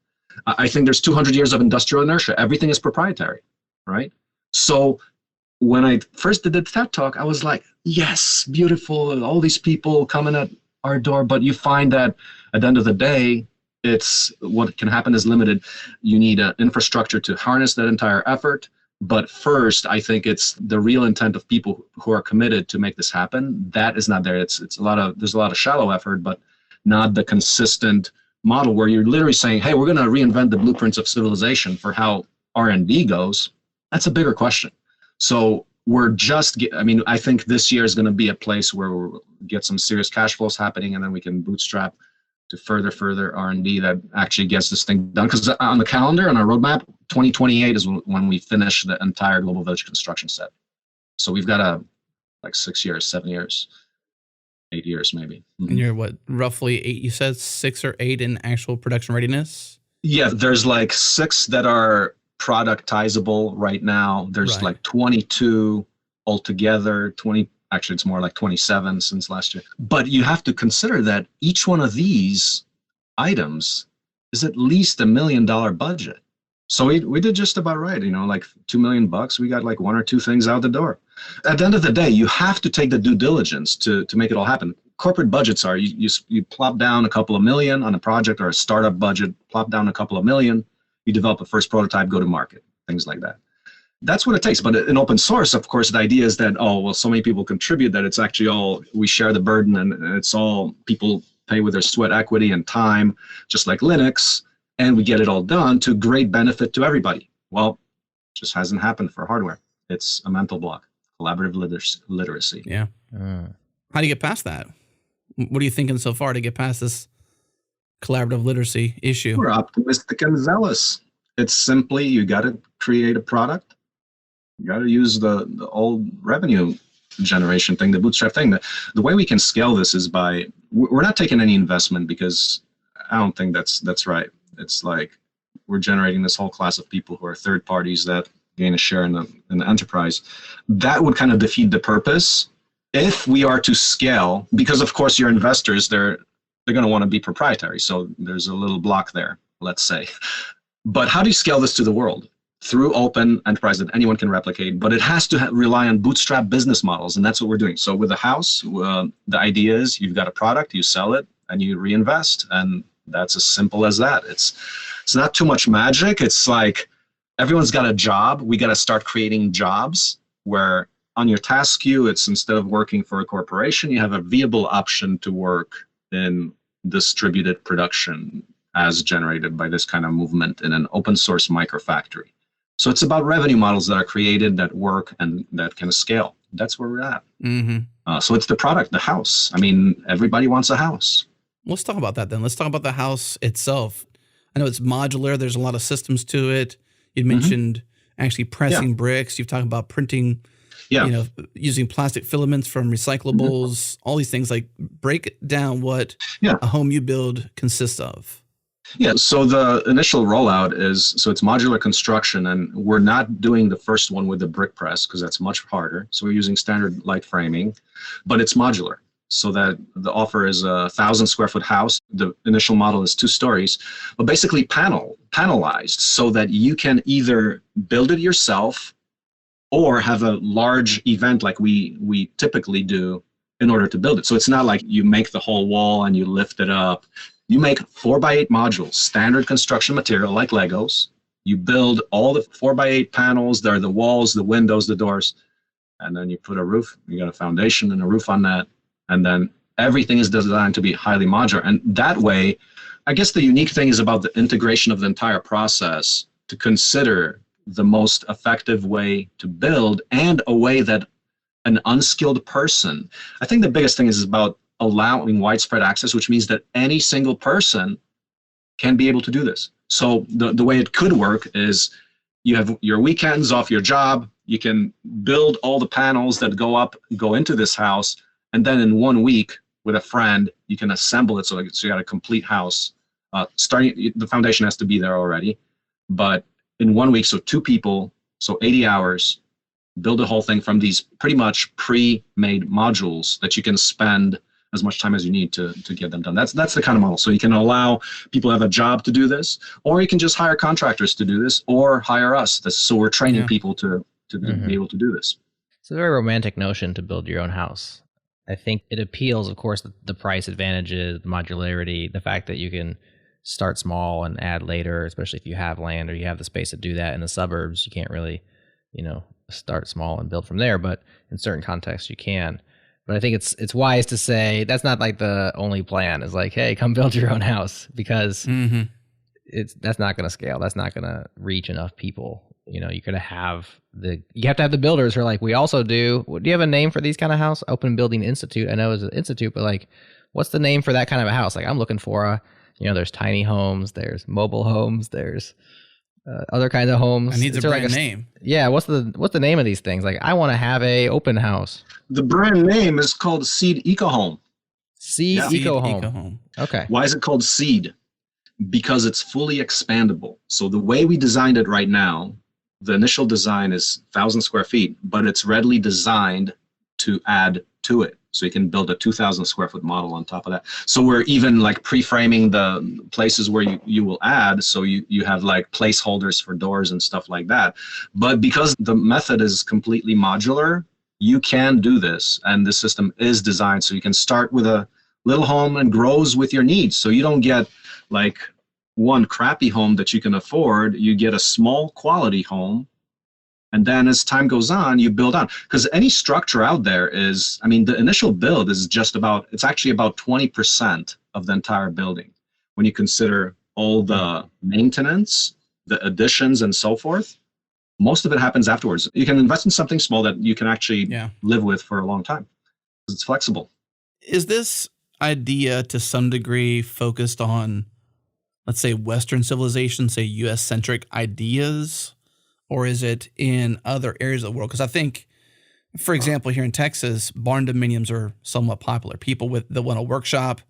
I think there's 200 years of industrial inertia. Everything is proprietary, right? So when I first did the TED Talk, I was like, yes, beautiful, all these people coming at our door. But you find that at the end of the day, it's what can happen is limited. You need an infrastructure to harness that entire effort. But first, I think it's the real intent of people who are committed to make this happen. That is not there. There's a lot of shallow effort, but not the consistent model where you're literally saying, hey, we're going to reinvent the blueprints of civilization for how R&D goes. That's a bigger question. So I think this year is going to be a place where we'll get some serious cash flows happening, and then we can bootstrap to further R&D that actually gets this thing done. Because on the calendar, on our roadmap, 2028 is when we finish the entire Global Village construction set. So we've got 6 years, 7 years, 8 years maybe. Mm-hmm. And you're roughly 8, you said 6 or 8 in actual production readiness? Yeah, there's 6 that are productizable right now. There's 22 altogether, 20, actually it's more like 27 since last year. But you have to consider that each one of these items is at least $1 million budget. So we did just about right, $2 million. We got 1 or 2 things out the door. At the end of the day, you have to take the due diligence to make it all happen. Corporate budgets are, you plop down a couple of million on a project, or a startup budget, plop down a couple of million, you develop a first prototype, go to market, things like that. That's what it takes. But in open source, of course, the idea is that, so many people contribute that it's actually all, we share the burden, and it's all people pay with their sweat equity and time, just like Linux, and we get it all done to great benefit to everybody. Well, it just hasn't happened for hardware. It's a mental block, collaborative literacy. Yeah. How do you get past that? What are you thinking so far to get past this collaborative literacy issue? We're optimistic and zealous. It's simply, you got to create a product. You got to use the old revenue generation thing, the bootstrap thing. The way we can scale this is by, we're not taking any investment, because I don't think that's right. It's like we're generating this whole class of people who are third parties that gain a share in the enterprise. That would kind of defeat the purpose if we are to scale, because of course your investors, they're going to want to be proprietary. So there's a little block there, let's say. But how do you scale this to the world? Through open enterprise that anyone can replicate, but it has to rely on bootstrap business models, and that's what we're doing. So with a house, the idea is you've got a product, you sell it, and you reinvest, and that's as simple as that. It's not too much magic. It's like everyone's got a job. We got to start creating jobs where on your task queue, it's instead of working for a corporation, you have a viable option to work in distributed production as generated by this kind of movement in an open source microfactory. So it's about revenue models that are created, that work, and that can scale. That's where we're at. Mm-hmm. So it's the product, the house. I mean, everybody wants a house. Let's talk about that then. Let's talk about the house itself. I know it's modular. There's a lot of systems to it. You mentioned actually pressing bricks. You've talked about printing, using plastic filaments from recyclables, all these things. Like, break down what a home you build consists of. Yeah, so the initial rollout is, so it's modular construction, and we're not doing the first one with the brick press because that's much harder. So we're using standard light framing, but it's modular. So that the offer is a 1,000 square foot house. The initial model is 2 stories, but basically panelized so that you can either build it yourself or have a large event like we typically do in order to build it. So it's not like you make the whole wall and you lift it up. You make 4x8 modules, standard construction material like Legos. You build all the 4x8 panels. There are the walls, the windows, the doors, and then you put a roof. You got a foundation and a roof on that. And then everything is designed to be highly modular. And that way, I guess the unique thing is about the integration of the entire process to consider the most effective way to build, and a way that an unskilled person, I think the biggest thing is about allowing widespread access, which means that any single person can be able to do this. So the way it could work is you have your weekends off your job, you can build all the panels that go into this house, and then in 1 week with a friend, you can assemble it so you got a complete house. Starting, the foundation has to be there already, but in 1 week, so 2 people, so 80 hours, build the whole thing from these pretty much pre-made modules that you can spend as much time as you need to get them done. That's the kind of model. So you can allow people to have a job to do this, or you can just hire contractors to do this, or hire us. So we're training people to be able to do this. It's a very romantic notion to build your own house. I think it appeals, of course, the price advantages, the modularity, the fact that you can start small and add later, especially if you have land or you have the space to do that. In the suburbs, you can't really, start small and build from there, but in certain contexts you can. But I think it's wise to say that's not like the only plan. Is like, hey, come build your own house, because that's not going to scale. That's not going to reach enough people. You have to have the builders who are like, we also do you have a name for these kind of house? Open Building Institute. I know it's an institute, but like, what's the name for that kind of a house? Like, I'm looking for there's tiny homes, there's mobile homes, there's other kinds of homes. It needs a brand name. Yeah, what's the name of these things? Like, I want to have a open house. The brand name is called Seed Eco-Home. Seed Eco-Home. Okay. Why is it called Seed? Because it's fully expandable. So the way we designed it right now, the initial design is 1,000 square feet, but it's readily designed to add to it. So you can build a 2,000 square foot model on top of that. So we're even like pre-framing the places where you will add. So you have like placeholders for doors and stuff like that. But because the method is completely modular, you can do this. And the system is designed so you can start with a little home and grows with your needs. So you don't get like one crappy home that you can afford. You get a small quality home. And then as time goes on, you build on. Because any structure out there is, the initial build is it's actually about 20% of the entire building. When you consider all the maintenance, the additions, and so forth, most of it happens afterwards. You can invest in something small that you can actually live with for a long time. It's flexible. Is this idea to some degree focused on, let's say, Western civilization, say US-centric ideas, or is it in other areas of the world? Because I think, for example, here in Texas, barn dominiums are somewhat popular. People that want a workshop,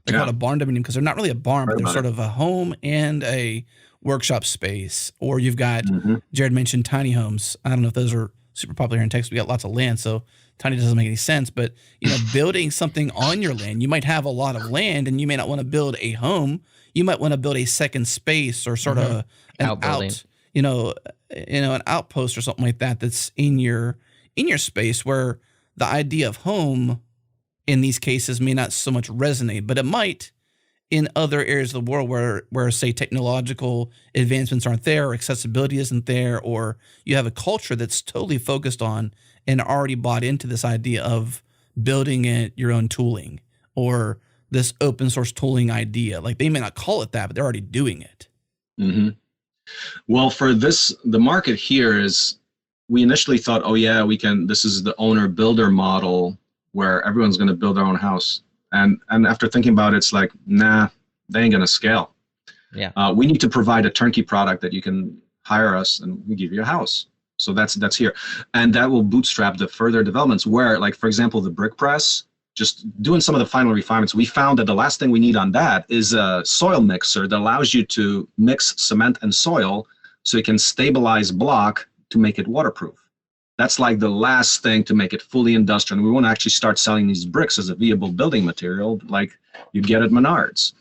they call it a barn dominium because they're not really a barn, but they're sort of a home and a workshop space. Or you've got, Jared mentioned tiny homes. I don't know if those are super popular here in Texas. We got lots of land, so tiny doesn't make any sense. But building something on your land, you might have a lot of land, and you may not want to build a home. You might want to build a second space or sort of an an outpost or something like that that's in your space, where the idea of home in these cases may not so much resonate, but it might in other areas of the world where say technological advancements aren't there, or accessibility isn't there, or you have a culture that's totally focused on and already bought into this idea of building your own tooling, or this open source tooling idea. Like, they may not call it that, but they're already doing it. Well, for this, the market here is, we initially thought, this is the owner builder model where everyone's going to build their own house. And after thinking about it, it's like, nah, they ain't going to scale. We need to provide a turnkey product that you can hire us and we give you a house. So that's here. And that will bootstrap the further developments where, like, for example, the brick press, just doing some of the final refinements, we found that the last thing we need on that is a soil mixer that allows you to mix cement and soil so you can stabilize block to make it waterproof. That's like the last thing to make it fully industrial. And we want to actually start selling these bricks as a viable building material like you get at Menards.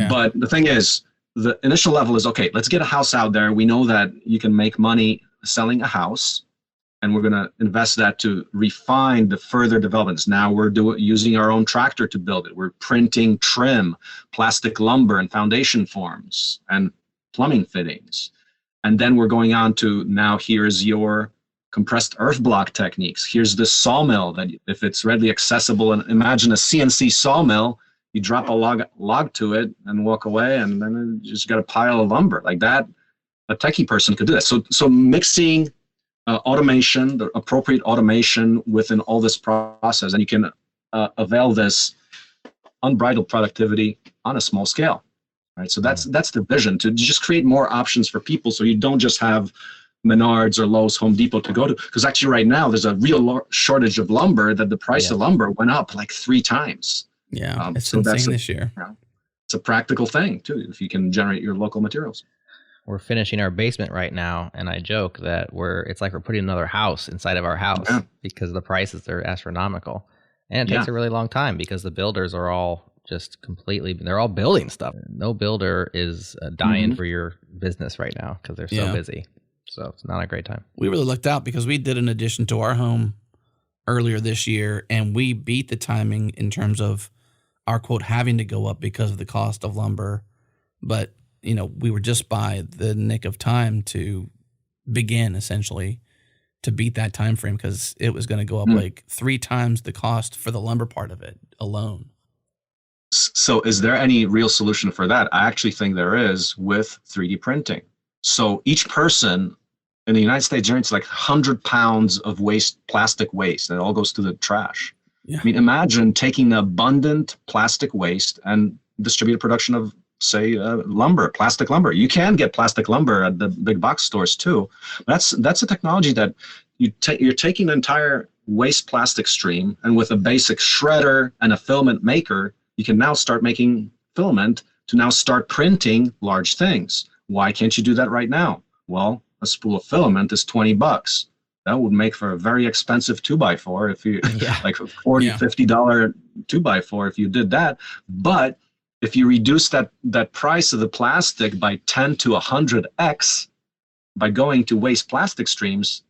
But the thing is, the initial level is, okay, let's get a house out there. We know that you can make money selling a house, and we're going to invest that to refine the further developments. Now we're using our own tractor to build it. We're printing trim, plastic lumber, and foundation forms, and plumbing fittings. And then we're going on to, now here's your compressed earth block techniques. Here's this sawmill that, if it's readily accessible, and imagine a CNC sawmill, you drop a log to it and walk away, and then you just got a pile of lumber. Like that, a techie person could do that. So mixing automation, the appropriate automation within all this process, and you can avail this unbridled productivity on a small scale. Right? So that's the vision, to just create more options for people, so you don't just have Menards or Lowe's, Home Depot to go to. Because actually right now there's a real shortage of lumber, that the price of lumber went up like 3 times. It's insane this year. It's a practical thing too, if you can generate your local materials. We're finishing our basement right now, and I joke that it's like we're putting another house inside of our house because the prices are astronomical. And it takes a really long time because the builders are all just they're all building stuff. No builder is dying for your business right now because they're so busy. So it's not a great time. We really lucked out because we did an addition to our home earlier this year, and we beat the timing in terms of our quote having to go up because of the cost of lumber. But, we were just by the nick of time to begin, essentially, to beat that time frame, because it was going to go up like 3 times the cost for the lumber part of it alone. So is there any real solution for that? I actually think there is, with 3D printing. So each person in the United States generates like 100 pounds of plastic waste, and it all goes to the trash. I mean, imagine taking abundant plastic waste and distributed production of, say, lumber, plastic lumber. You can get plastic lumber at the big box stores too. That's a technology that you're taking an entire waste plastic stream, and with a basic shredder and a filament maker, you can now start making filament to now start printing large things. Why can't you do that right now? Well, a spool of filament is $20. That would make for a very expensive 2x4 if you like a $40, $50 2x4 if you did that. But if you reduce that price of the plastic by 10 to 100x by going to waste plastic streams,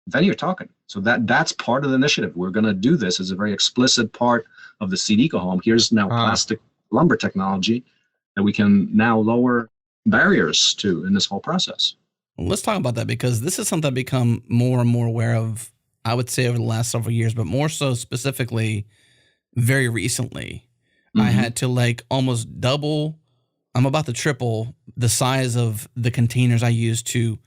then you're talking. So that's part of the initiative. We're going to do this as a very explicit part of the Seed Eco Home. Here's now plastic lumber technology that we can now lower barriers to in this whole process. Well, let's talk about that, because this is something I've become more and more aware of, I would say, over the last several years, but more so specifically very recently. I had to like almost double, I'm about to triple the size of the containers I use to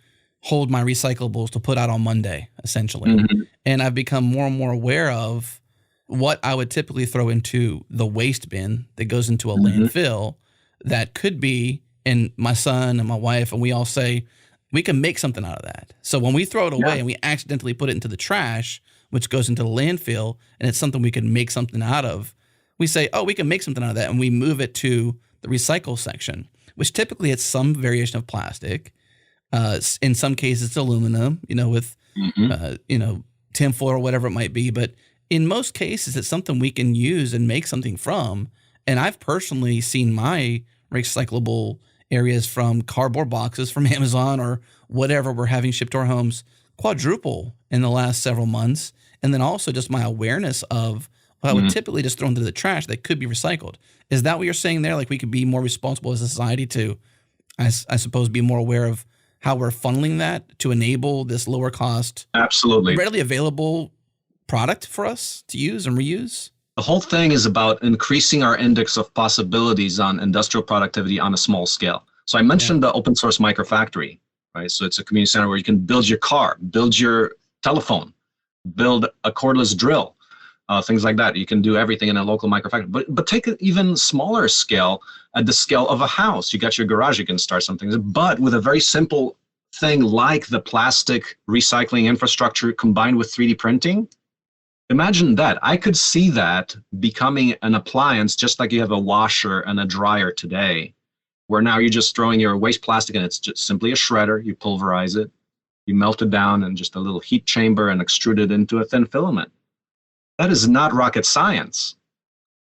hold my recyclables to put out on Monday, essentially. And I've become more and more aware of what I would typically throw into the waste bin that goes into a landfill that could be, and my son and my wife, and we all say, we can make something out of that. So when we throw it away and we accidentally put it into the trash, which goes into the landfill, and it's something we can make something out of, we say, oh, we can make something out of that, and we move it to the recycle section, which typically it's some variation of plastic. In some cases, it's aluminum, with, tinfoil or whatever it might be. But in most cases, it's something we can use and make something from. And I've personally seen my recyclable areas from cardboard boxes from Amazon or whatever we're having shipped to our homes quadruple in the last several months. And then also just my awareness of what I would typically just throw into the trash that could be recycled. Is that what you're saying there? Like we could be more responsible as a society to, I suppose, be more aware of how we're funneling that to enable this lower cost, absolutely readily available product for us to use and reuse? The whole thing is about increasing our index of possibilities on industrial productivity on a small scale. So I mentioned the open source microfactory, right? So it's a community center where you can build your car, build your telephone, build a cordless drill, things like that. You can do everything in a local microfactory. But take an even smaller scale, at the scale of a house. You got your garage, you can start some things, but with a very simple thing like the plastic recycling infrastructure combined with 3D printing. Imagine that. I could see that becoming an appliance, just like you have a washer and a dryer today, where now you're just throwing your waste plastic and it's just simply a shredder. You pulverize it, you melt it down in just a little heat chamber and extrude it into a thin filament. That is not rocket science.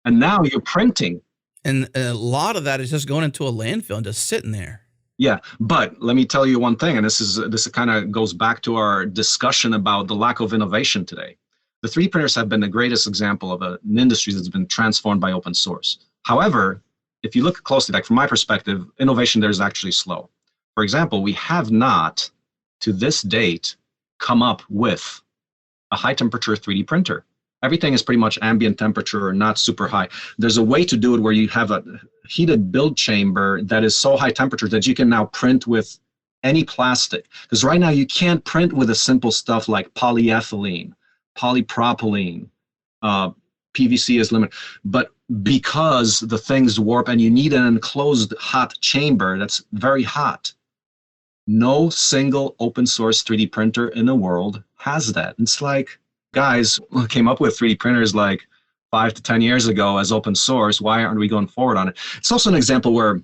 And now you're printing. And a lot of that is just going into a landfill and just sitting there. Yeah, but let me tell you one thing, and this kind of goes back to our discussion about the lack of innovation today. The 3D printers have been the greatest example of an industry that's been transformed by open source. However, if you look closely, like from my perspective, innovation there is actually slow. For example, we have not, to this date, come up with a high temperature 3D printer. Everything is pretty much ambient temperature or not super high. There's a way to do it where you have a heated build chamber that is so high temperature that you can now print with any plastic. Because right now you can't print with the simple stuff like polyethylene, polypropylene, PVC is limited. But because the things warp and you need an enclosed hot chamber that's very hot, no single open source 3D printer in the world has that. It's like, guys came up with 3D printers like 5 to 10 years ago as open source. Why aren't we going forward on it? It's also an example where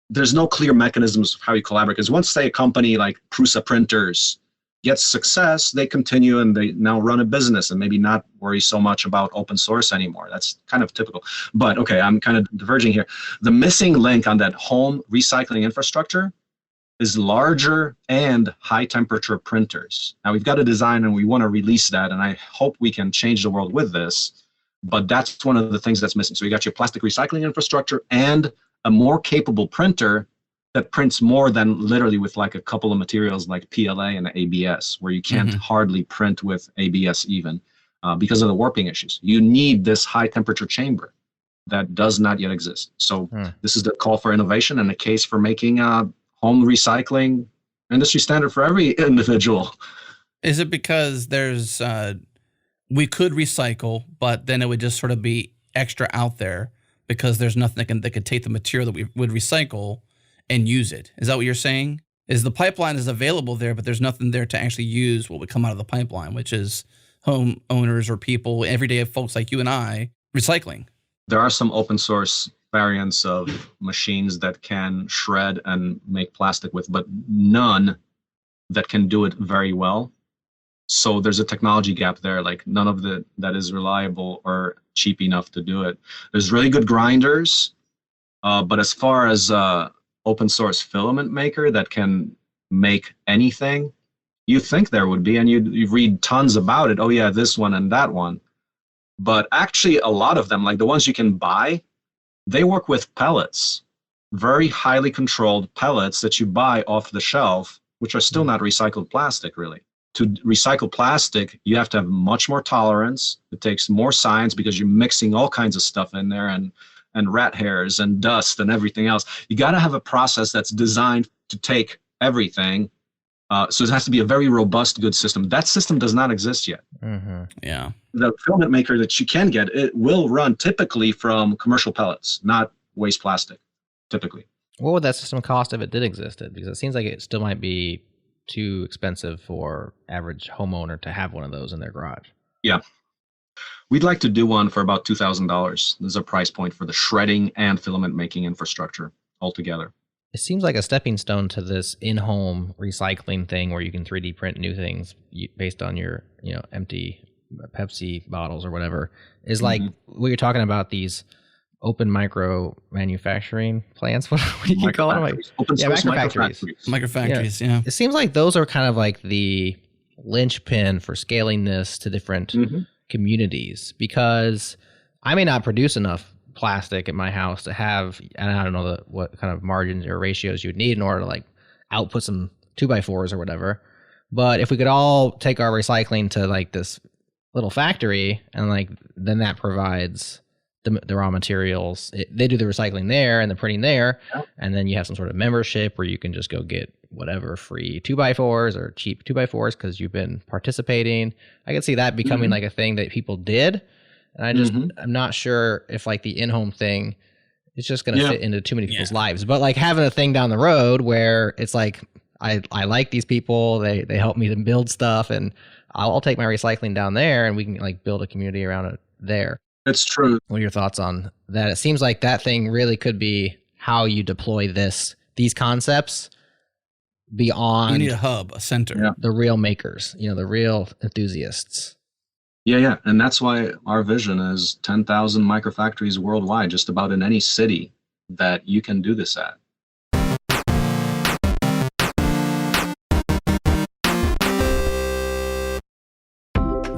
there's no clear mechanisms of how you collaborate. Because once, say, a company like Prusa Printers gets success, they continue and they now run a business and maybe not worry so much about open source anymore. That's kind of typical. But okay, I'm kind of diverging here. The missing link on that home recycling infrastructure is larger and high temperature printers. Now we've got a design and we want to release that, and I hope we can change the world with this, but that's one of the things that's missing. So you got your plastic recycling infrastructure and a more capable printer that prints more than literally with like a couple of materials like PLA and ABS, where you can't hardly print with ABS even because of the warping issues. You need this high temperature chamber that does not yet exist. So this is the call for innovation and a case for making home recycling industry standard for every individual. Is it because there's we could recycle, but then it would just sort of be extra out there because there's nothing that could take the material that we would recycle and use it? Is that what you're saying? Is the pipeline is available there, but there's nothing there to actually use what would come out of the pipeline, which is home owners or people, everyday folks like you and I, recycling? There are some open source variants of machines that can shred and make plastic with, but none that can do it very well. So there's a technology gap there, like none of that is reliable or cheap enough to do it. There's really good grinders, but as far as open source filament maker that can make anything, you think there would be, and you read tons about it. Oh yeah, this one and that one. But actually a lot of them, like the ones you can buy, they work with pellets, very highly controlled pellets that you buy off the shelf, which are still not recycled plastic, really. To recycle plastic, you have to have much more tolerance. It takes more science because you're mixing all kinds of stuff in there, and and rat hairs and dust and everything else. You got to have a process that's designed to take everything. So it has to be a very robust, good system. That system does not exist yet. Mm-hmm. Yeah. The filament maker that you can get, it will run typically from commercial pellets, not waste plastic, typically. What would that system cost if it did exist? Because it seems like it still might be too expensive for average homeowner to have one of those in their garage. Yeah. We'd like to do one for about $2,000. There's a price point for the shredding and filament making infrastructure altogether. It seems like a stepping stone to this in-home recycling thing where you can 3D print new things based on your, empty Pepsi bottles or whatever. Is like what you're talking about, these open micro manufacturing plants. What do you call them? Open source Microfactories, yeah. It seems like those are kind of like the linchpin for scaling this to different communities, because I may not produce enough plastic at my house to have, and I don't know what kind of margins or ratios you would need in order to like output some 2x4s or whatever. But if we could all take our recycling to like this little factory, and like then that provides the raw materials, they do the recycling there and the printing there, and then you have some sort of membership where you can just go get whatever free 2x4s or cheap 2x4s because you've been participating. I could see that becoming like a thing that people did. And I just, I'm not sure if like the in-home thing is just going to fit into too many people's lives. But like having a thing down the road where it's like, I like these people, they help me to build stuff, and I'll take my recycling down there and we can like build a community around it there. It's true. What are your thoughts on that? It seems like that thing really could be how you deploy these concepts beyond. You need a hub, a center. The real makers, the real enthusiasts. Yeah. And that's why our vision is 10,000 microfactories worldwide, just about in any city that you can do this at.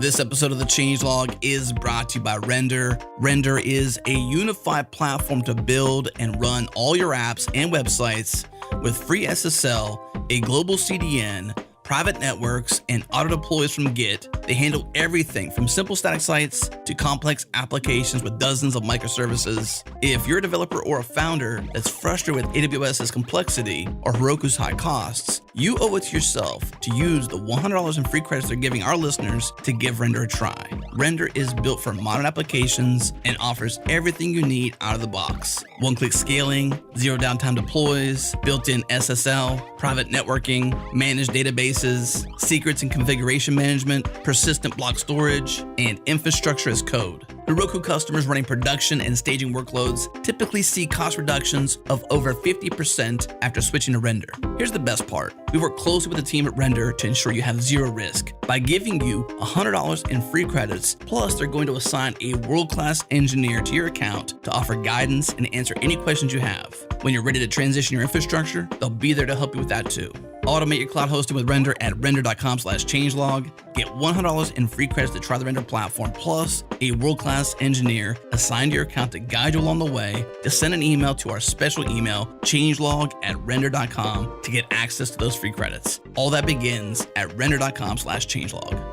This episode of the Changelog is brought to you by Render. Render is a unified platform to build and run all your apps and websites with free SSL, a global CDN, private networks, and auto deploys from Git. They handle everything from simple static sites to complex applications with dozens of microservices. If you're a developer or a founder that's frustrated with AWS's complexity or Heroku's high costs, you owe it to yourself to use the $100 in free credits they're giving our listeners to give Render a try. Render is built for modern applications and offers everything you need out of the box. One-click scaling, zero downtime deploys, built-in SSL, private networking, managed databases, secrets and configuration management, persistent block storage, and infrastructure as code. Heroku customers running production and staging workloads typically see cost reductions of over 50% after switching to Render. Here's the best part. We work closely with the team at Render to ensure you have zero risk by giving you $100 in free credits, plus they're going to assign a world-class engineer to your account to offer guidance and answer any questions you have. When you're ready to transition your infrastructure, they'll be there to help you with that too. Automate your cloud hosting with Render at render.com/changelog. Get $100 in free credits to try the Render platform, plus a world-class engineer assigned to your account to guide you along the way. Just send an email to our special email, changelog@render.com, to get access to those free credits. All that begins at render.com/changelog.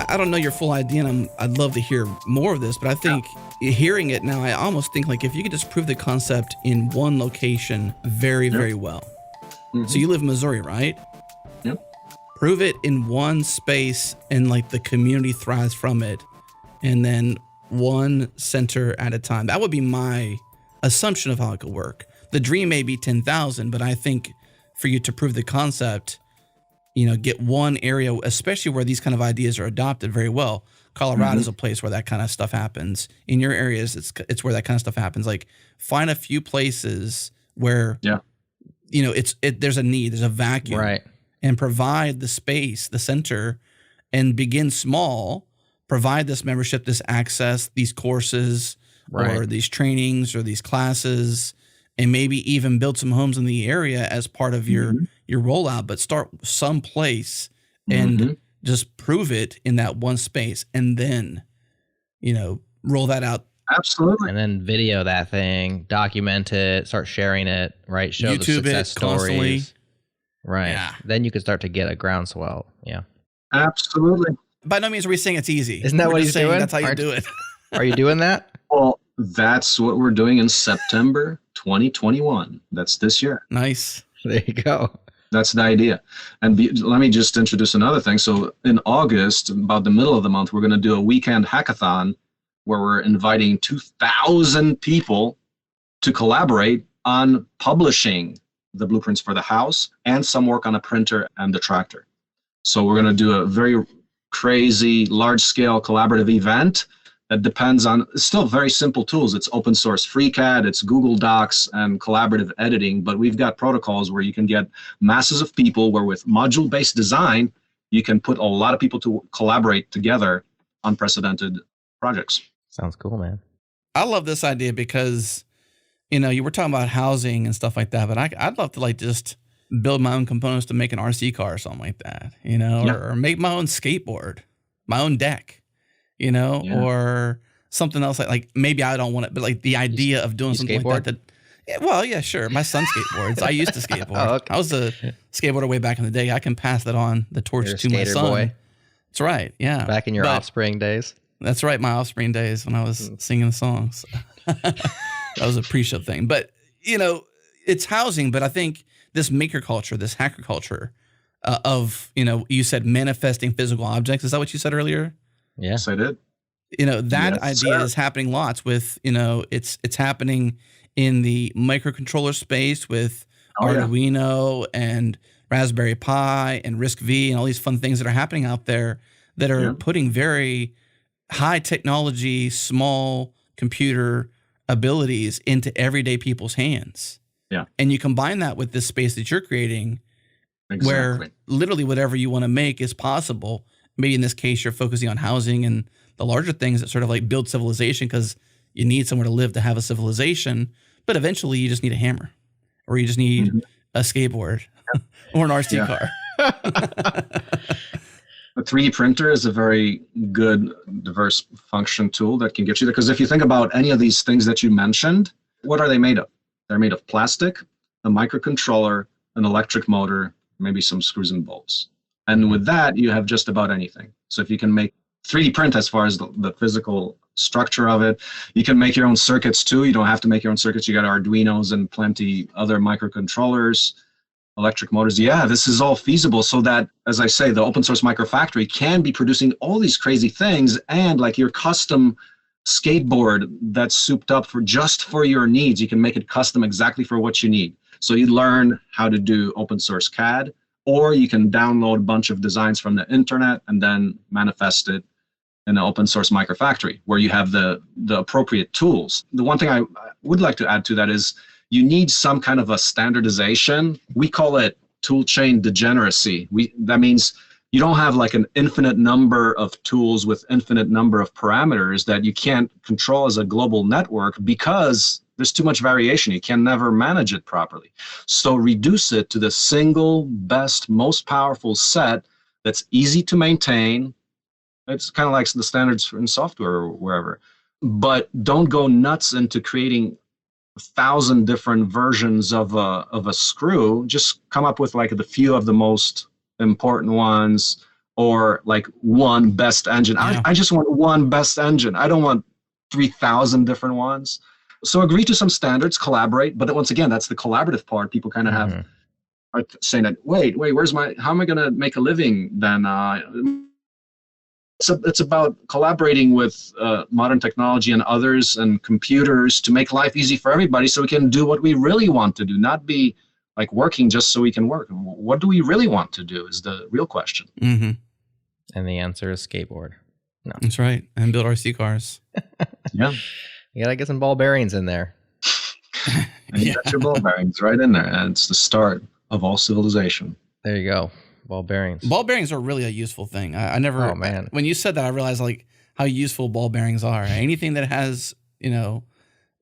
I don't know your full idea, and I'd love to hear more of this, but I think hearing it now, I almost think like if you could just prove the concept in one location very, very well. So you live in Missouri, right? Yep. Prove it in one space and like the community thrives from it, and then one center at a time. That would be my assumption of how it could work. The dream may be 10,000, but I think for you to prove the concept, get one area, especially where these kind of ideas are adopted very well. Colorado is a place where that kind of stuff happens. In your areas, it's where that kind of stuff happens. Like find a few places where, there's a need, there's a vacuum, right? And provide the space, the center, and begin small. Provide this membership, this access, these courses, or these trainings, or these classes, and maybe even build some homes in the area as part of your rollout, but start someplace and just prove it in that one space, and then, roll that out Absolutely. And then video that thing, document it, start sharing it, right? Show the YouTube success it constantly. stories. Right. Yeah. Then you can start to get a groundswell. Yeah. Absolutely. By no means are we saying it's easy. Isn't that We're what just he's saying doing? That's how you do it. Are you doing that? Well, that's what we're doing in September 2021. That's this year. Nice. There you go. That's the idea. And let me just introduce another thing. So in August, about the middle of the month, we're going to do a weekend hackathon where we're inviting 2,000 people to collaborate on publishing the blueprints for the house and some work on a printer and the tractor. So we're going to do a very crazy, large-scale collaborative event that depends on still very simple tools. It's open source FreeCAD, it's Google Docs, and collaborative editing. But we've got protocols where you can get masses of people where with module-based design, you can put a lot of people to collaborate together on unprecedented projects. Sounds cool, man. I love this idea because, you know, you were talking about housing and stuff like that, but I'd love to like just build my own components to make an RC car or something like that, you know, Yeah. or make my own skateboard, my own deck, you know, Yeah. or something else like maybe I don't want it, but like the idea of doing something like that. Yeah, well, yeah, sure. My son skateboards. I used to skateboard. Oh, okay. I was a skateboarder way back in the day. I can pass that on the torch You're a to my skater son. boy. That's right. Yeah. Back in your But- Offspring days. That's right, my Offspring days when I was singing the songs. That was a pre-show thing. But, you know, it's housing, but I think this maker culture, this hacker culture of, you know, you said manifesting physical objects. Is that what you said earlier? Yeah. Yes, I did. You know, that Yes, idea sir. is happening lots with, you know, it's happening in the microcontroller space with Oh, yeah. Arduino and Raspberry Pi and RISC-V and all these fun things that are happening out there that are Yeah. putting very high technology, small computer abilities into everyday people's hands. Yeah. And you combine that with this space that you're creating Exactly. where literally whatever you want to make is possible. Maybe in this case, you're focusing on housing and the larger things that sort of like build civilization because you need somewhere to live to have a civilization. But eventually you just need a hammer or you just need a skateboard or an RC Yeah. car. A 3D printer is a very good diverse function tool that can get you there. Because if you think about any of these things that you mentioned, what are they made of? They're made of plastic, a microcontroller, an electric motor, maybe some screws and bolts. And with that, you have just about anything. So if you can make 3D print as far as the physical structure of it, you can make your own circuits too. You don't have to make your own circuits. You got Arduinos and plenty other microcontrollers, electric motors. Yeah, this is all feasible so that, as I say, the open source microfactory can be producing all these crazy things and like your custom skateboard that's souped up for just for your needs. You can make it custom exactly for what you need. So you learn how to do open source CAD, or you can download a bunch of designs from the internet and then manifest it in an open source microfactory where you have the appropriate tools. The one thing I would like to add to that is you need some kind of a standardization. We call it toolchain degeneracy. That means you don't have like an infinite number of tools with infinite number of parameters that you can't control as a global network because there's too much variation. You can never manage it properly. So reduce it to the single best, most powerful set that's easy to maintain. It's kind of like the standards in software or wherever. But don't go nuts into creating 1,000 different versions of a screw. Just come up with like the few of the most important ones, or like one best engine. Yeah. I just want one best engine. I don't want 3,000 different ones. So agree to some standards, collaborate. But once again, that's the collaborative part. People kind of have are saying that, wait, how am I going to make a living then? It's about collaborating with modern technology and others and computers to make life easy for everybody so we can do what we really want to do, not be like working just so we can work. What do we really want to do is the real question. Mm-hmm. And the answer is skateboard. No. That's right. And build RC cars. Yeah. You gotta get some ball bearings in there. And you got your ball bearings right in there. And it's the start of all civilization. There you go. Ball bearings. Ball bearings are really a useful thing. I never, Oh, man. when you said that, I realized like how useful ball bearings are. Anything that has, you know,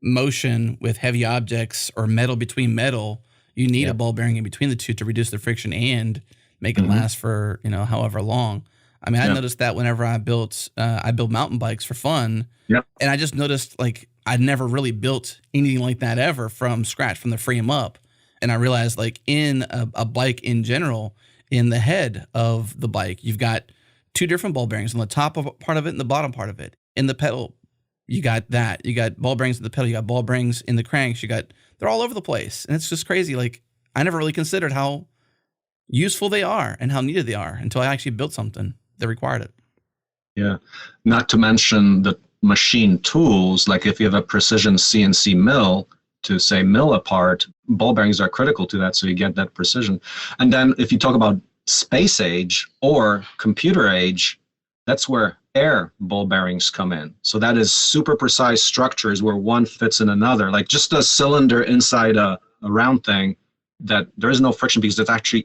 motion with heavy objects or metal between metal, you need a ball bearing in between the two to reduce the friction and make it last for, you know, however long. I mean, I noticed that whenever I build mountain bikes for fun. Yeah. And I just noticed like I'd never really built anything like that ever from scratch, from the frame up. And I realized like in a bike in general, in the head of the bike, you've got two different ball bearings on the top of part of it and the bottom part of it. In the pedal, you got that. You got ball bearings in the pedal. You got ball bearings in the cranks. They're all over the place. And it's just crazy. Like I never really considered how useful they are and how needed they are until I actually built something that required it. Yeah. Not to mention the machine tools. Like if you have a precision CNC mill to say mill apart, ball bearings are critical to that. So you get that precision. And then if you talk about space age or computer age, that's where air ball bearings come in. So that is super precise structures where one fits in another, like just a cylinder inside a round thing that there is no friction because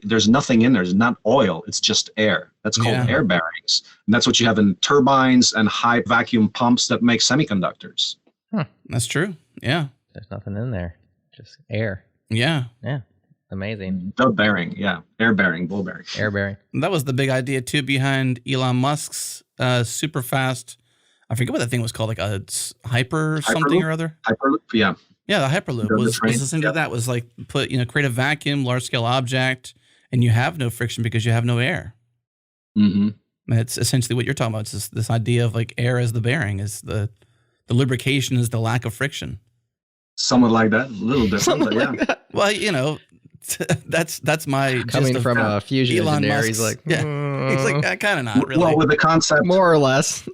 there's nothing in there. It's not oil. It's just air. That's called air bearings. And that's what you have in turbines and high vacuum pumps that make semiconductors. That's true. Yeah. There's nothing in there. Just air. Yeah. Yeah. Amazing. The bearing. Yeah. Air bearing, ball bearing. Air bearing. That was the big idea too behind Elon Musk's super fast. I forget what that thing was called, like a Hyperloop something or other. Hyperloop. Yeah. Yeah, the Hyperloop was essentially that was like create a vacuum, large scale object, and you have no friction because you have no air. Mm-hmm. It's essentially what you're talking about. It's this idea of like air as the bearing, is the lubrication is the lack of friction. Somewhat like that, a little different, but yeah. That. Well, that's my coming gist from of a fusion Elon engineer. Musk's, He's like, he's like kind of not really. Well, with the concept, more or less.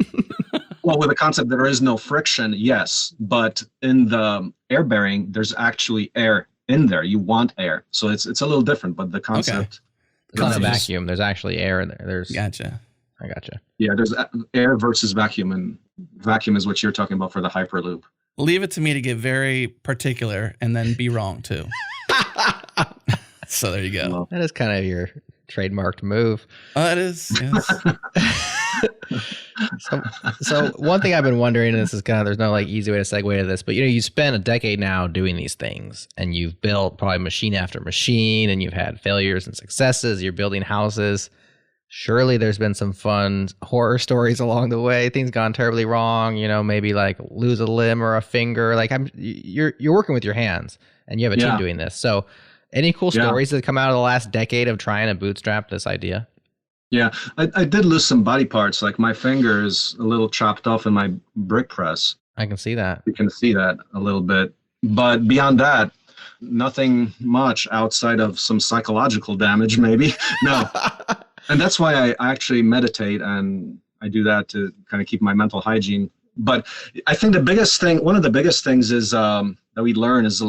Well, with the concept, there is no friction, yes, but in the air bearing, there's actually air in there. You want air, so it's a little different. But the concept, it's not a vacuum. There's actually air in there. Gotcha. I gotcha. Yeah, there's air versus vacuum, and vacuum is what you're talking about for the Hyperloop. Leave it to me to get very particular and then be wrong too. So there you go. Well, that is kind of your trademarked move. It is. Yes. So one thing I've been wondering, and this is there's no like easy way to segue to this, but you spent a decade now doing these things, and you've built probably machine after machine, and you've had failures and successes. You're building houses. Surely there's been some fun horror stories along the way. Things gone terribly wrong. Maybe like lose a limb or a finger. Like you're working with your hands, and you have a team doing this. So, any cool stories that come out of the last decade of trying to bootstrap this idea? Yeah, I did lose some body parts. Like my finger is a little chopped off in my brick press. I can see that. You can see that a little bit. But beyond that, nothing much outside of some psychological damage, maybe. No. And that's why I actually meditate, and I do that to kind of keep my mental hygiene. But I think one of the biggest things is that we learn is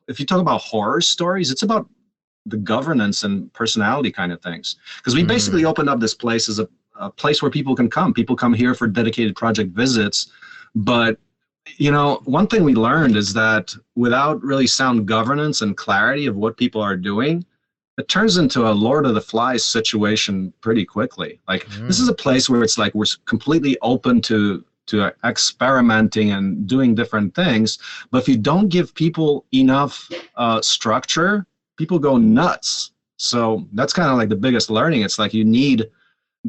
if you talk about horror stories, it's about the governance and personality kind of things. Because we basically opened up this place as a place where people can come. People come here for dedicated project visits. But, one thing we learned is that without really sound governance and clarity of what people are doing, it turns into a Lord of the Flies situation pretty quickly. Like this is a place where it's like we're completely open to experimenting and doing different things. But if you don't give people enough structure, people go nuts. So that's kind of like the biggest learning. It's like you need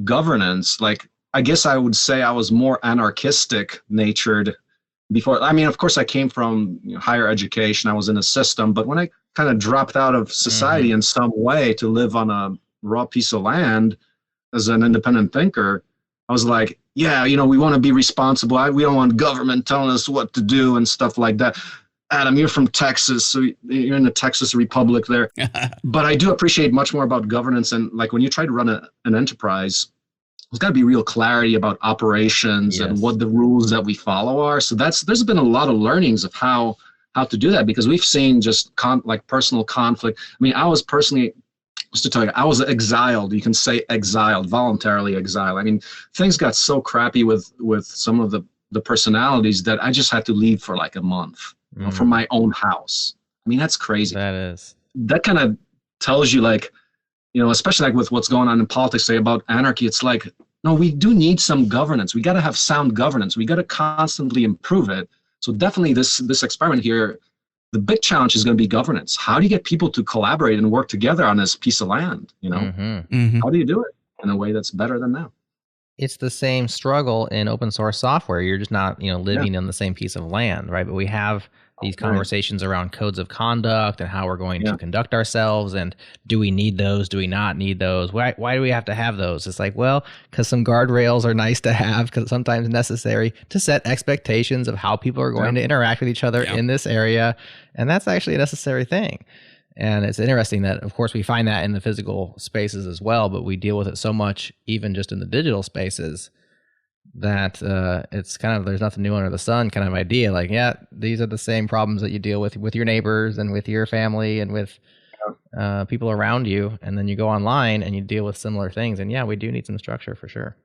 governance. Like I guess I would say I was more anarchistic natured before. I mean, of course, I came from higher education. I was in a system, but when I kind of dropped out of society in some way to live on a raw piece of land as an independent thinker, I was like, we want to be responsible. We don't want government telling us what to do and stuff like that. Adam, you're from Texas, so you're in the Texas Republic there. But I do appreciate much more about governance. And like when you try to run an enterprise, there's got to be real clarity about operations and what the rules that we follow are. So there's been a lot of learnings of how to do that, because we've seen just personal conflict. I mean, I was personally, just to tell you, I was exiled. You can say exiled, voluntarily exiled. I mean, things got so crappy with some of the personalities that I just had to leave for like a month from my own house. I mean, that's crazy. That kind of tells you especially like with what's going on in politics, say about anarchy, it's like, no, we do need some governance. We got to have sound governance. We got to constantly improve it. So definitely this experiment here, the big challenge is going to be governance. How do you get people to collaborate and work together on this piece of land? How do you do it in a way that's better than now? it's the same struggle in open source software. You're just not, living on the same piece of land, right? But we have these conversations around codes of conduct and how we're going to conduct ourselves, and do we need those? Do we not need those? Why do we have to have those? It's like, well, because some guardrails are nice to have, because sometimes necessary to set expectations of how people are going to interact with each other in this area, and that's actually a necessary thing. And it's interesting that, of course, we find that in the physical spaces as well, but we deal with it so much, even just in the digital spaces, that it's kind of, there's nothing new under the sun kind of idea. Like, yeah, these are the same problems that you deal with your neighbors and with your family and with people around you. And then you go online and you deal with similar things. And yeah, we do need some structure for sure.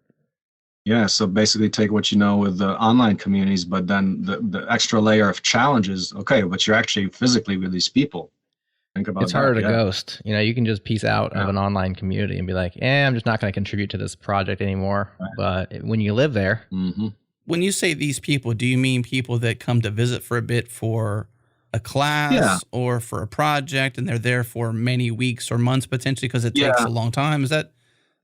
Yeah, so basically take what you know with the online communities, but then the extra layer of challenges. Okay, but you're actually physically with these people. Think about it's harder to ghost. You can just piece out of an online community and be like, I'm just not going to contribute to this project anymore. Right. But when you live there. Mm-hmm. When you say these people, do you mean people that come to visit for a bit for a class or for a project, and they're there for many weeks or months potentially because it takes a long time? Is that,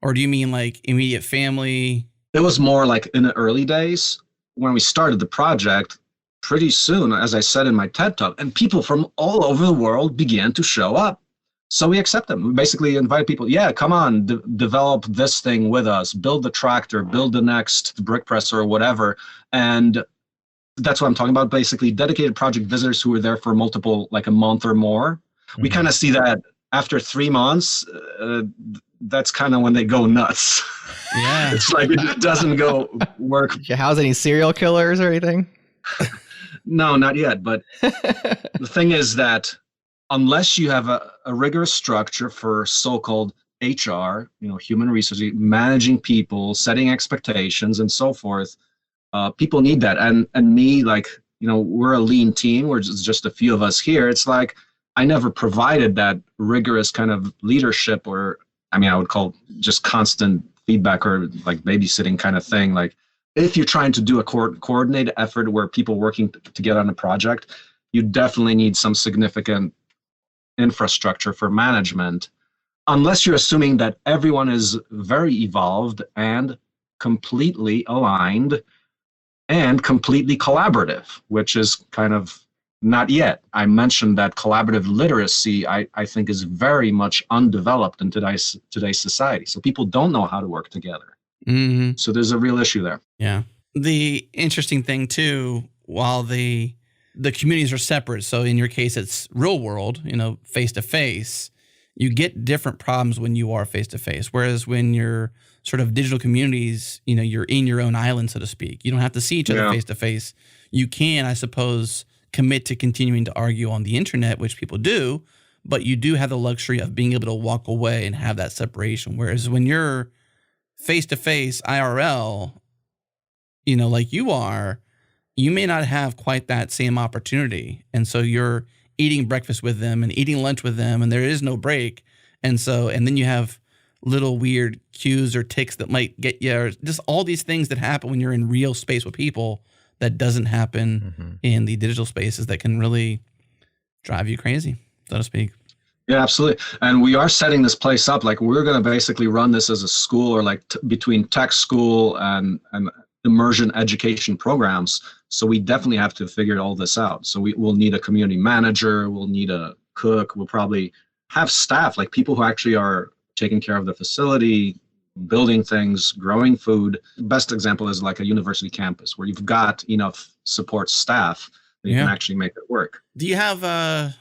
or do you mean like immediate family? It was more like in the early days when we started the project. Pretty soon, as I said in my TED Talk, and people from all over the world began to show up. So we accept them. We basically invite people, come on, develop this thing with us, build the tractor, build the next brick press or whatever. And that's what I'm talking about, basically dedicated project visitors who are there for multiple, like a month or more. Mm-hmm. We kind of see that after 3 months, that's kind of when they go nuts. Yeah. It's like it doesn't go work. Did you house any serial killers or anything? No, not yet. But the thing is that unless you have a rigorous structure for so-called HR, human resources, managing people, setting expectations, and so forth, people need that. And me, we're a lean team. We're just a few of us here. It's like I never provided that rigorous kind of leadership, or I would call just constant feedback or like babysitting kind of thing. Like, if you're trying to do a coordinated effort where people working together on a project, you definitely need some significant infrastructure for management, unless you're assuming that everyone is very evolved and completely aligned and completely collaborative, which is kind of not yet. I mentioned that collaborative literacy, I think, is very much undeveloped in today's society. So people don't know how to work together. Mm-hmm. So there's a real issue there. Yeah. The interesting thing too, while the communities are separate, so in your case it's real world, face to face, you get different problems when you are face to face. Whereas when you're sort of digital communities, you're in your own island, so to speak. You don't have to see each other face to face. You can, I suppose, commit to continuing to argue on the internet, which people do, but you do have the luxury of being able to walk away and have that separation. Whereas when you're face-to-face IRL, like you are, you may not have quite that same opportunity. And so you're eating breakfast with them and eating lunch with them, and there is no break. And then you have little weird cues or tics that might get you, or just all these things that happen when you're in real space with people that doesn't happen in the digital spaces that can really drive you crazy, so to speak. Yeah, absolutely. And we are setting this place up, like we're going to basically run this as a school, or like between tech school and immersion education programs. So we definitely have to figure all this out. So we'll need a community manager, we'll need a cook, we'll probably have staff, like people who actually are taking care of the facility, building things, growing food. The best example is like a university campus where you've got enough support staff that you can actually make it work. Do you have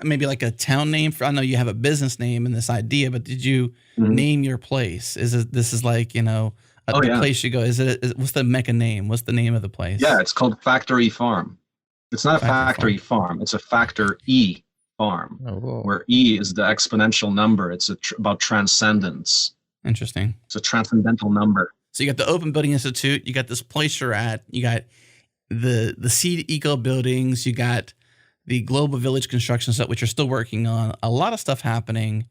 maybe like a town name I know you have a business name in this idea, but did you name your place? This is like, the place you go. What's the Mecca name? What's the name of the place? Yeah, it's called Factory Farm. It's not a factory farm. It's a Factor E farm, where E is the exponential number. It's about transcendence. Interesting. It's a transcendental number. So you got the Open Building Institute, you got this place you're at, you got the seed eco buildings, you got the Global Village construction set, which you're still working on. A lot of stuff happening.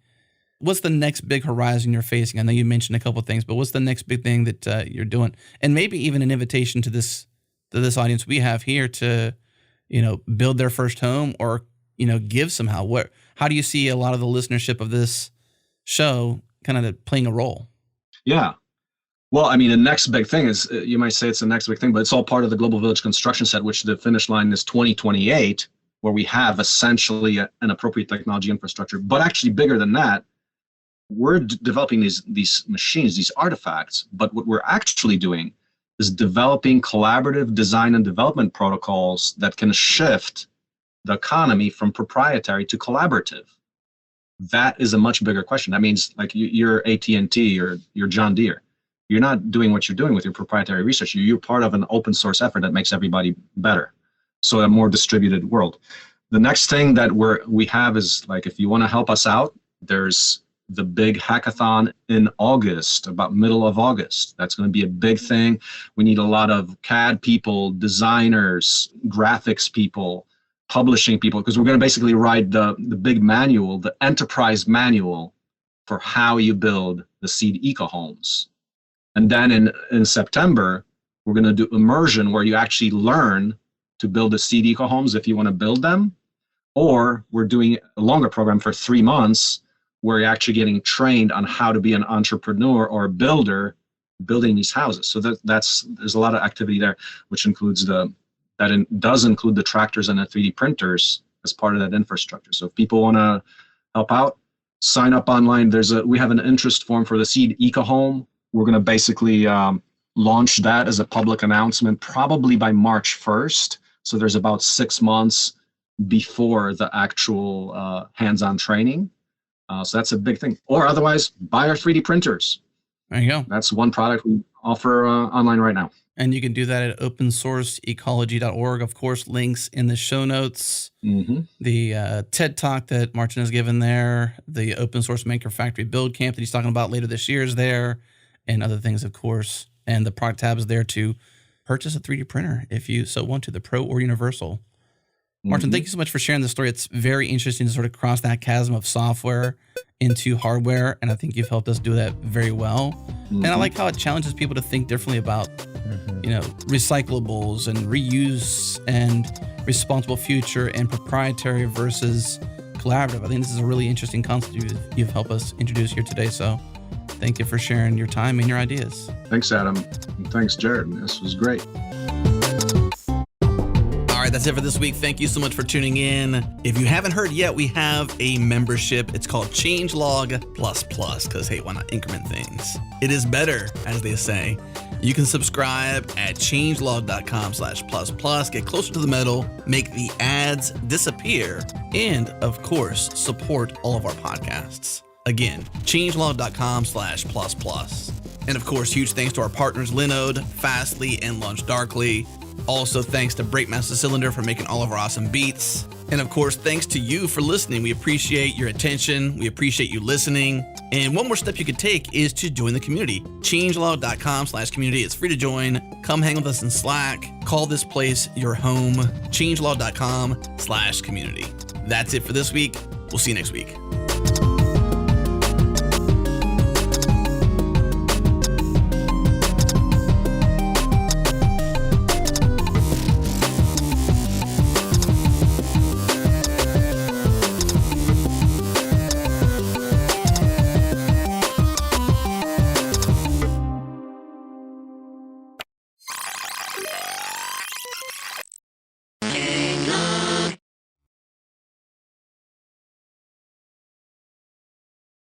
What's the next big horizon you're facing? I know you mentioned a couple of things, but what's the next big thing that you're doing? And maybe even an invitation to this audience we have here to, build their first home, or, give somehow. How do you see a lot of the listenership of this show kind of playing a role? Yeah. Well, I mean, the next big thing is, you might say it's the next big thing, but it's all part of the Global Village construction set, which the finish line is 2028, where we have essentially an appropriate technology infrastructure. But actually bigger than that, we're developing these machines, these artifacts, but what we're actually doing is developing collaborative design and development protocols that can shift the economy from proprietary to collaborative. That is a much bigger question. That means like you're AT&T or you're John Deere. You're not doing what you're doing with your proprietary research. You're part of an open source effort that makes everybody better. So a more distributed world. The next thing that we have is, like, if you want to help us out, there's the big hackathon in August, about middle of August. That's going to be a big thing. We need a lot of CAD people, designers, graphics people, publishing people, because we're going to basically write the big manual, the enterprise manual for how you build the seed eco homes. And then in September, we're going to do immersion, where you actually learn to build the seed eco homes if you want to build them. Or we're doing a longer program for 3 months, where you're actually getting trained on how to be an entrepreneur or a builder building these houses. So there's a lot of activity there, which does include the tractors and the 3D printers as part of that infrastructure. So if people want to help out, sign up online. We have an interest form for the seed eco home. We're going to basically launch that as a public announcement probably by March 1st. So there's about 6 months before the actual hands-on training. So that's a big thing. Or otherwise, buy our 3D printers. There you go. That's one product we offer online right now. And you can do that at opensourceecology.org. Of course, links in the show notes. Mm-hmm. The TED Talk that Marcin has given there, the Open Source Maker Factory Build Camp that he's talking about later this year is there, and other things, of course. And the product tab is there to purchase a 3D printer if you so want to, the Pro or Universal. Marcin, thank you so much for sharing the story. It's very interesting to sort of cross that chasm of software into hardware, and I think you've helped us do that very well. And I like how it challenges people to think differently about, recyclables and reuse and responsible future and proprietary versus collaborative. I think this is a really interesting concept you've helped us introduce here today. So thank you for sharing your time and your ideas. Thanks, Adam. And thanks, Jared. This was great. All right, that's it for this week. Thank you so much for tuning in. If you haven't heard yet, we have a membership. It's called Changelog++, because hey, why not increment things? It is better, as they say. You can subscribe at changelog.com/++, get closer to the metal, make the ads disappear, and of course, support all of our podcasts. Again, changelog.com/++. And of course, huge thanks to our partners, Linode, Fastly, and Launch Darkly. Also, thanks to Breakmaster Cylinder for making all of our awesome beats. And of course, thanks to you for listening. We appreciate your attention. We appreciate you listening. And one more step you could take is to join the community. Changelog.com/community. It's free to join. Come hang with us in Slack. Call this place your home. Changelog.com/community. That's it for this week. We'll see you next week.